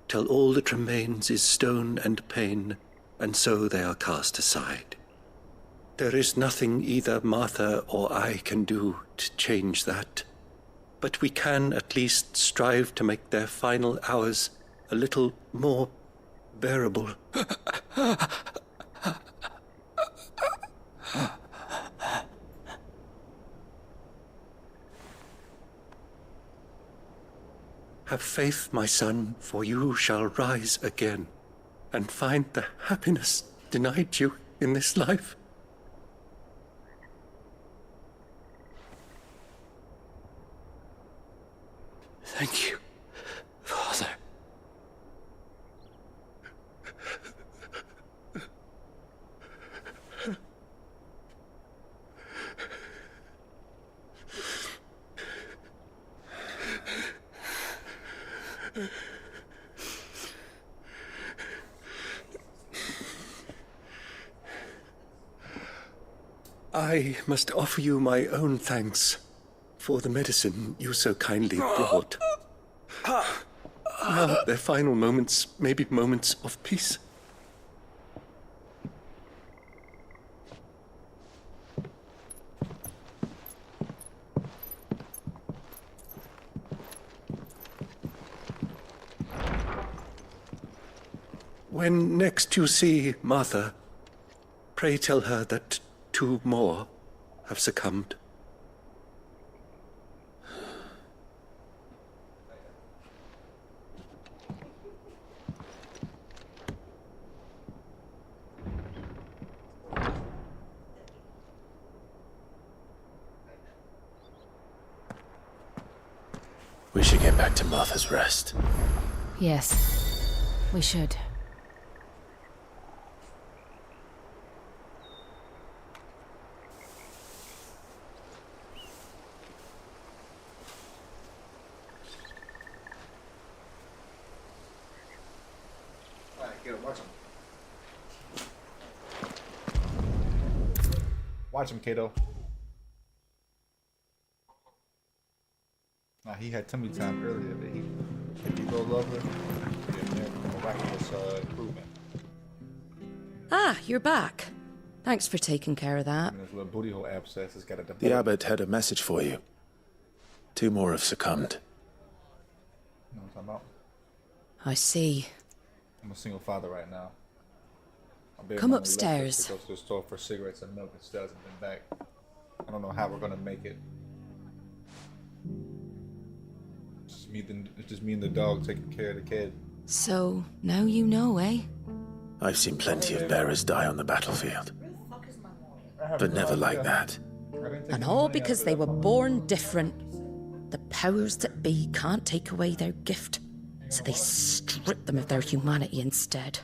till all that remains is stone and pain, and so they are cast aside. There is nothing either Martha or I can do to change that, but we can at least strive to make their final hours a little more bearable. Have faith, my son, for you shall rise again and find the happiness denied you in this life. Thank you, Father. I must offer you my own thanks for the medicine you so kindly brought. Now, their final moments may be moments of peace. When next you see Martha, pray tell her that 2 more have succumbed. We should get back to Martha's Rest. Yes, we should. Watch him, Kato. Nah, he had tummy time earlier, but if you go lovely, miraculous improvement. Ah, you're back. Thanks for taking care of that. His little booty hole abscess has got a The abbot had a message for you. 2 more have succumbed. You know what I'm talking about? I see. I'm a single father right now. Come upstairs. Go to the store for cigarettes and milk and still hasn't been back. I don't know how we're gonna make it. It's just me and the dog taking care of the kid. So, now you know, eh? I've seen plenty of bearers die on the battlefield. But never like that. And all because they were born different. The powers that be can't take away their gift, so they strip them of their humanity instead.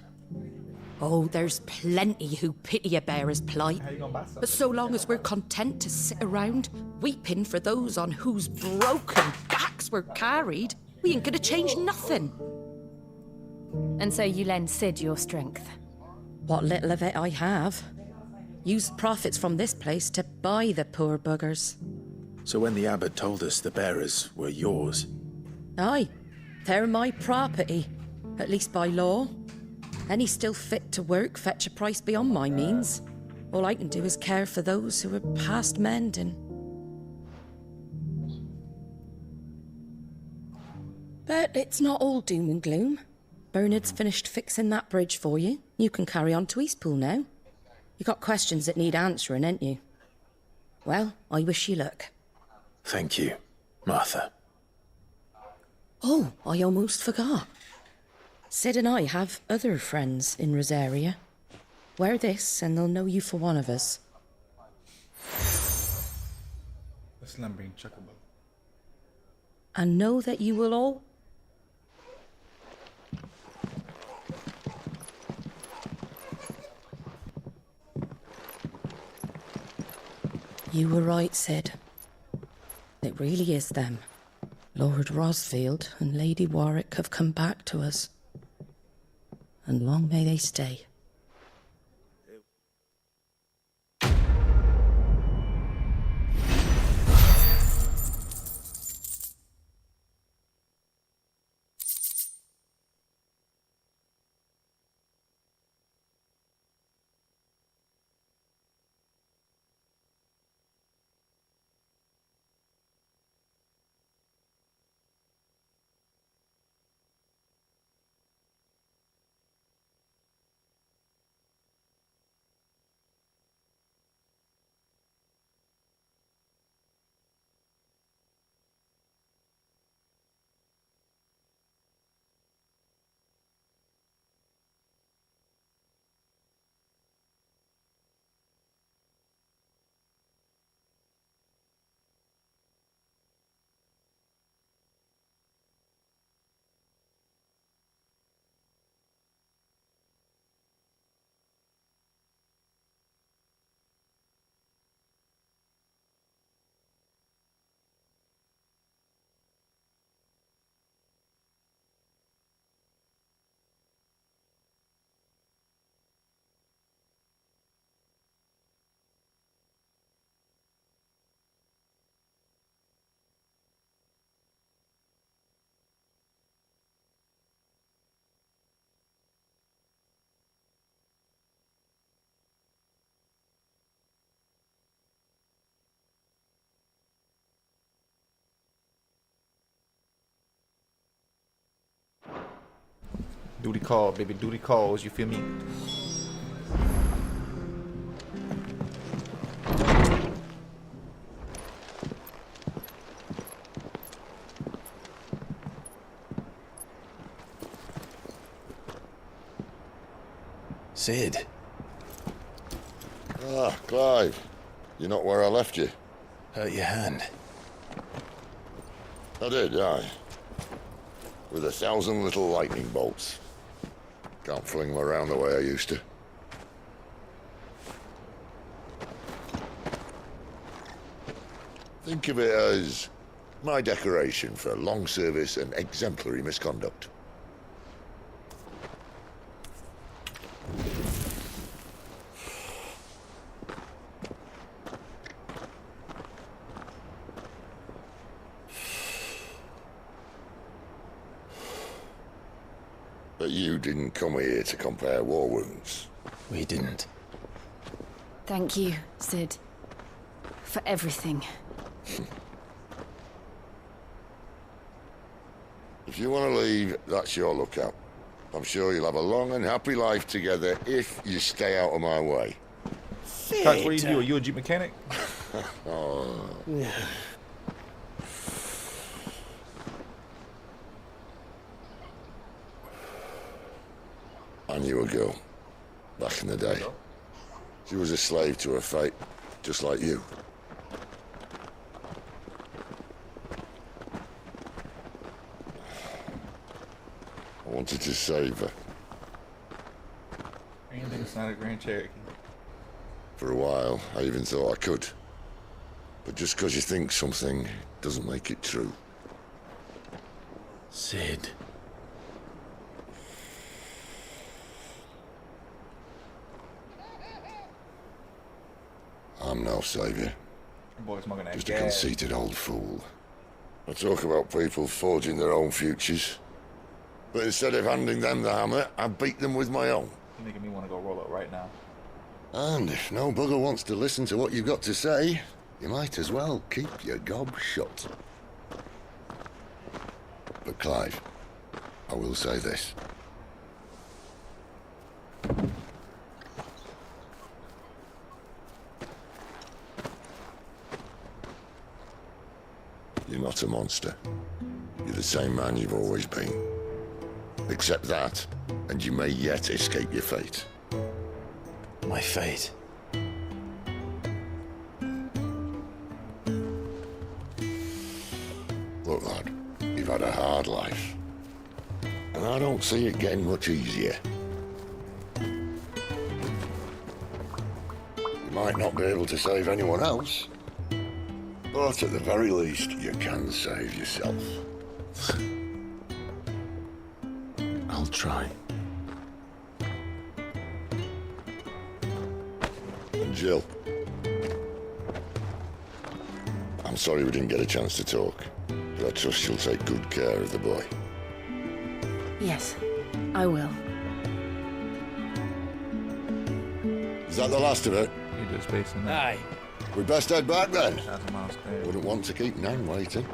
Oh, there's plenty who pity a bearer's plight. But so long as we're content to sit around, weeping for those on whose broken backs we're carried, we ain't gonna change nothing. And so you lend Sid your strength? What little of it I have. Used profits from this place to buy the poor buggers. So when the abbot told us the bearers were yours... Aye, they're my property, at least by law. Any still fit to work fetch a price beyond my means. All I can do is care for those who are past mending. But it's not all doom and gloom. Bernard's finished fixing that bridge for you. You can carry on to Eastpool now. You got questions that need answering, ain't you? Well, I wish you luck. Thank you, Martha. Oh, I almost forgot. Sid and I have other friends in Rosaria. Wear this and they'll know you for one of us. The slumbering chocobo. And know that you will all... You were right, Sid. It really is them. Lord Rosfield and Lady Warwick have come back to us. And long may they stay. Duty call, baby. Duty calls. You feel me? Sid. Ah, Clive. You're not where I left you. Hurt your hand. I did, aye. With 1,000 little lightning bolts. Can't fling them around the way I used to. Think of it as my decoration for long service and exemplary misconduct. But you didn't come here to compare war wounds. We didn't. Thank you, Sid. For everything. If you want to leave, that's your lookout. I'm sure you'll have a long and happy life together if you stay out of my way. Cox, what do? Are you a Jeep mechanic? Oh. I knew a girl back in the day. She was a slave to her fate, just like you. I wanted to save her. Anything it's not a Grand Cherokee. For a while, I even thought I could. But just because you think something doesn't make it true. Sid. I'm no savior. Boy smoking that Just a gas. conceited old fool. I talk about people forging their own futures. But instead of handing them the hammer, I beat them with my own. You're making me want to go roll up right now. And if no bugger wants to listen to what you've got to say, you might as well keep your gob shut. But Clive, I will say this. You're not a monster. You're the same man you've always been. Accept that, and you may yet escape your fate. My fate? Look, lad, you've had a hard life. And I don't see it getting much easier. You might not be able to save anyone else, but at the very least, you can save yourself. I'll try. And Jill, I'm sorry we didn't get a chance to talk, but I trust you'll take good care of the boy. Yes, I will. Is that the last of it? You do space in there. Aye. We best head back then. 1,000 miles there. Wouldn't want to keep Nan waiting.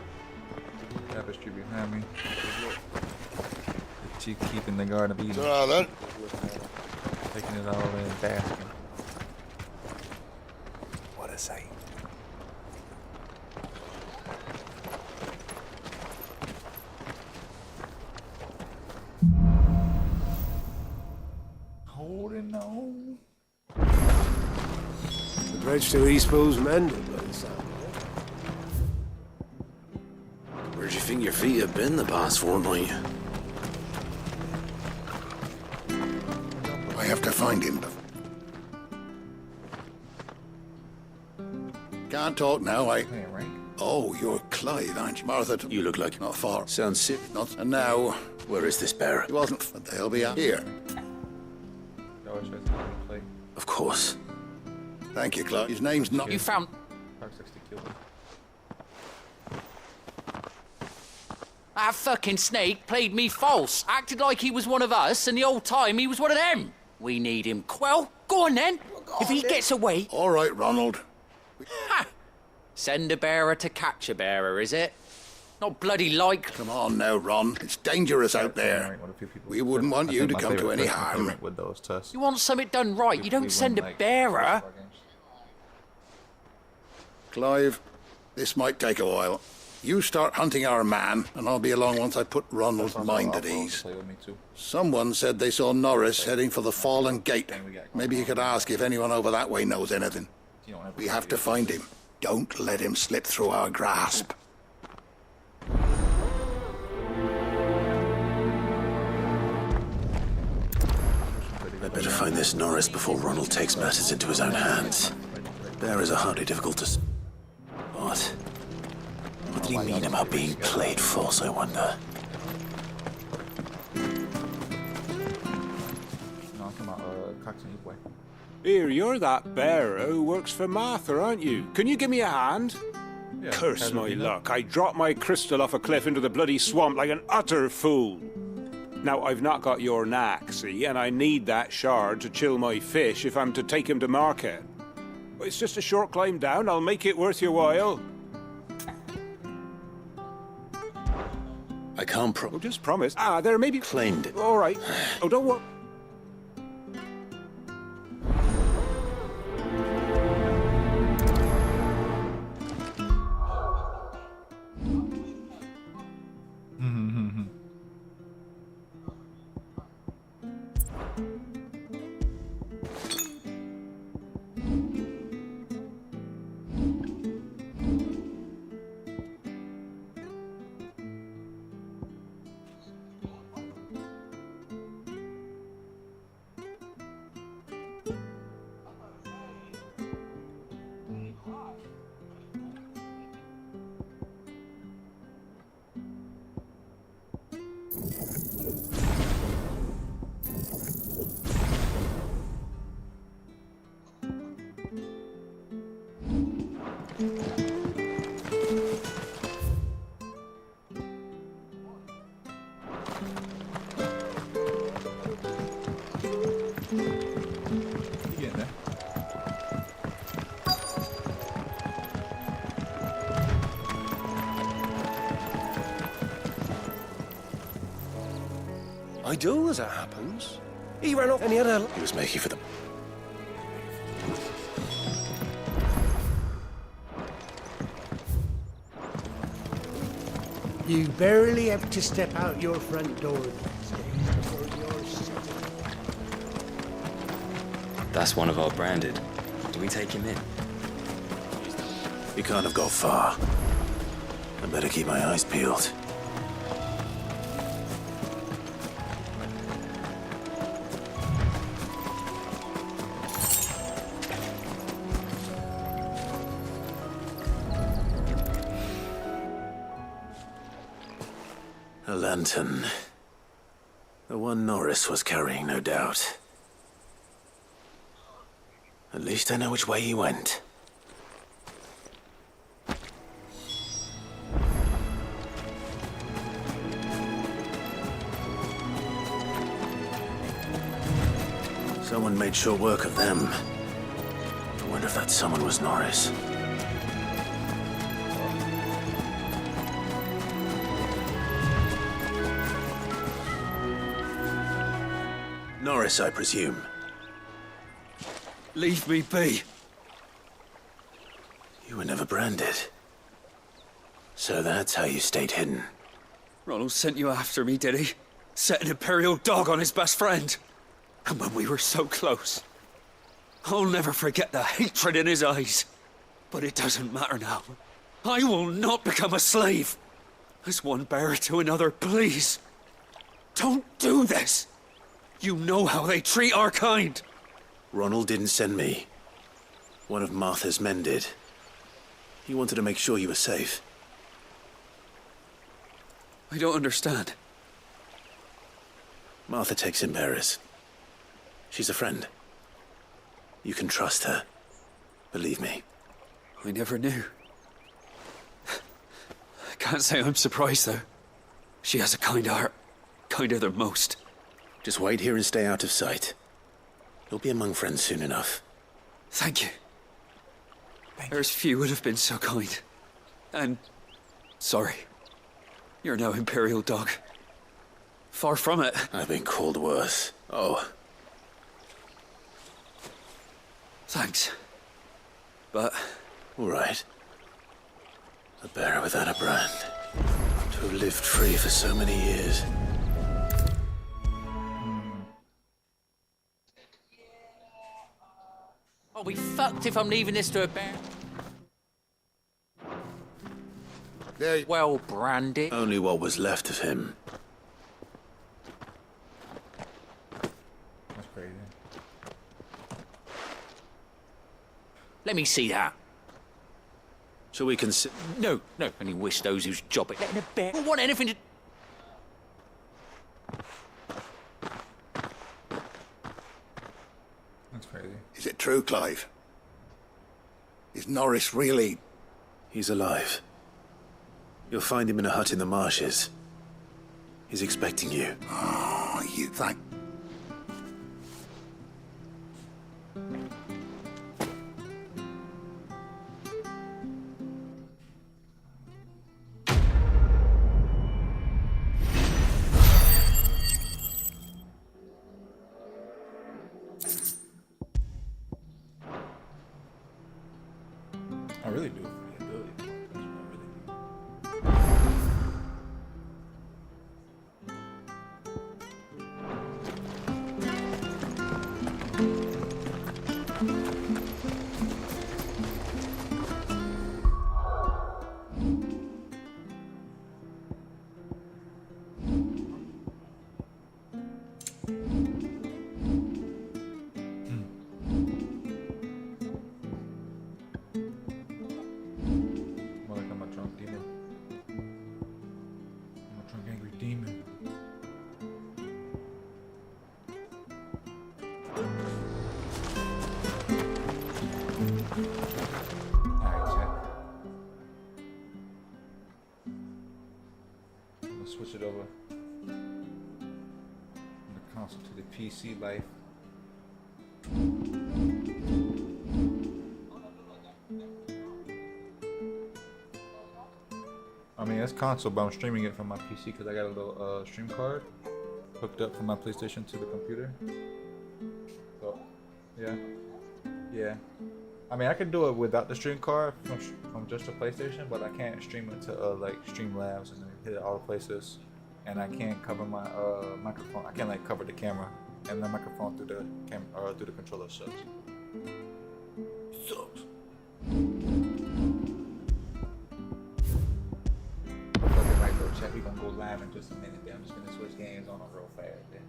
Tapestry behind me. She keeping the Garden of Eden. All right, then. Taking it all in, basking. What a sight. Holding on. The bridge to East Pool's mended by the sound of it. Where'd you think your feet have been the past fortnight? I have to find him. Can't talk now, Oh, you're Clive, aren't you? Martha, You look like... not far. Sounds sick. Not. And now, Where is this bear? he wasn't, but they'll be out here. That always tries to play. Of course. Thank you, Clive. His name's not... You found... Dark 60 killed him. That fucking snake played me false, acted like he was one of us, and the whole time he was one of them. We need him. Well, go on then. If he gets away... All right, Ronald. Ha! Send a bearer to catch a bearer, is it? Not bloody like. Come on now, Ron. It's dangerous out there. We wouldn't want you to come to any harm. With those tests. You want something done right, you don't send a bearer. Clive, this might take a while. You start hunting our man, and I'll be along once I put Ronald's mind at ease. Someone said they saw Norris heading for the Fallen Gate. Maybe you could ask if anyone over that way knows anything. We have to find him. Don't let him slip through our grasp. I'd better find this Norris before Ronald takes matters into his own hands. Bearers are hardly difficult to spot. What did he mean about being played false, I wonder? Here, you're that bearer who works for Martha, aren't you? Can you give me a hand? Yeah, Curse my luck. I dropped my crystal off a cliff into the bloody swamp like an utter fool. Now, I've not got your knack, see, and I need that shard to chill my fish if I'm to take him to market. It's just a short climb down. I'll make it worth your while. I can't Oh, just promise. Ah, there may be... Claimed it. All right. Oh, don't worry. I do, as it happens. He ran off and he had a... He was making for the... You barely have to step out your front door these days before you're set. That's one of our branded. Do we take him in? He can't have got far. I better keep my eyes peeled. A lantern. The one Norris was carrying, no doubt. At least I know which way he went. Someone made short work of them. I wonder if that someone was Norris. Norris, I presume. Leave me be. You were never branded. So that's how you stayed hidden. Ronald sent you after me, did he? Set an Imperial dog on his best friend. And when we were so close. I'll never forget the hatred in his eyes. But it doesn't matter now. I will not become a slave. As one bearer to another, please. Don't do this. You know how they treat our kind. Ronald didn't send me. One of Martha's men did. He wanted to make sure you were safe. I don't understand. Martha takes in bearers. She's a friend. You can trust her. Believe me. I never knew. I can't say I'm surprised, though. She has a kind heart. Kinder than most. Just wait here and stay out of sight. You'll be among friends soon enough. Thank you. There's few would have been so kind. And sorry. You're no Imperial dog. Far from it. I've been called worse. Oh. Thanks. But... All right. A bearer without a brand. To have lived free for so many years. I'll be fucked if I'm leaving this to a bear. Well, Brandy. Only what was left of him. That's crazy. Let me see that. So we can sit. No, only wish those whose job it letting a bear want anything to. That's crazy. Is it true, Clive? Is Norris really... He's alive. You'll find him in a hut in the marshes. He's expecting you. Oh, you thank... I really do. For the ability. That's what I really do. More like I'm a drunk demon. I'm a drunk angry demon. Alright, chat. I'm gonna switch it over from the console to the PC life. I mean, it's console, but I'm streaming it from my PC because I got a little stream card hooked up from my PlayStation to the computer. So, yeah. I mean, I could do it without the stream card from just the PlayStation, but I can't stream it to like Streamlabs and then hit it all the places. And I can't cover my microphone. I can't like cover the camera and the microphone through the controller. Sucks. Okay, right though, chat. We gonna go live in just a minute. Then I'm just gonna switch games on real fast. Then.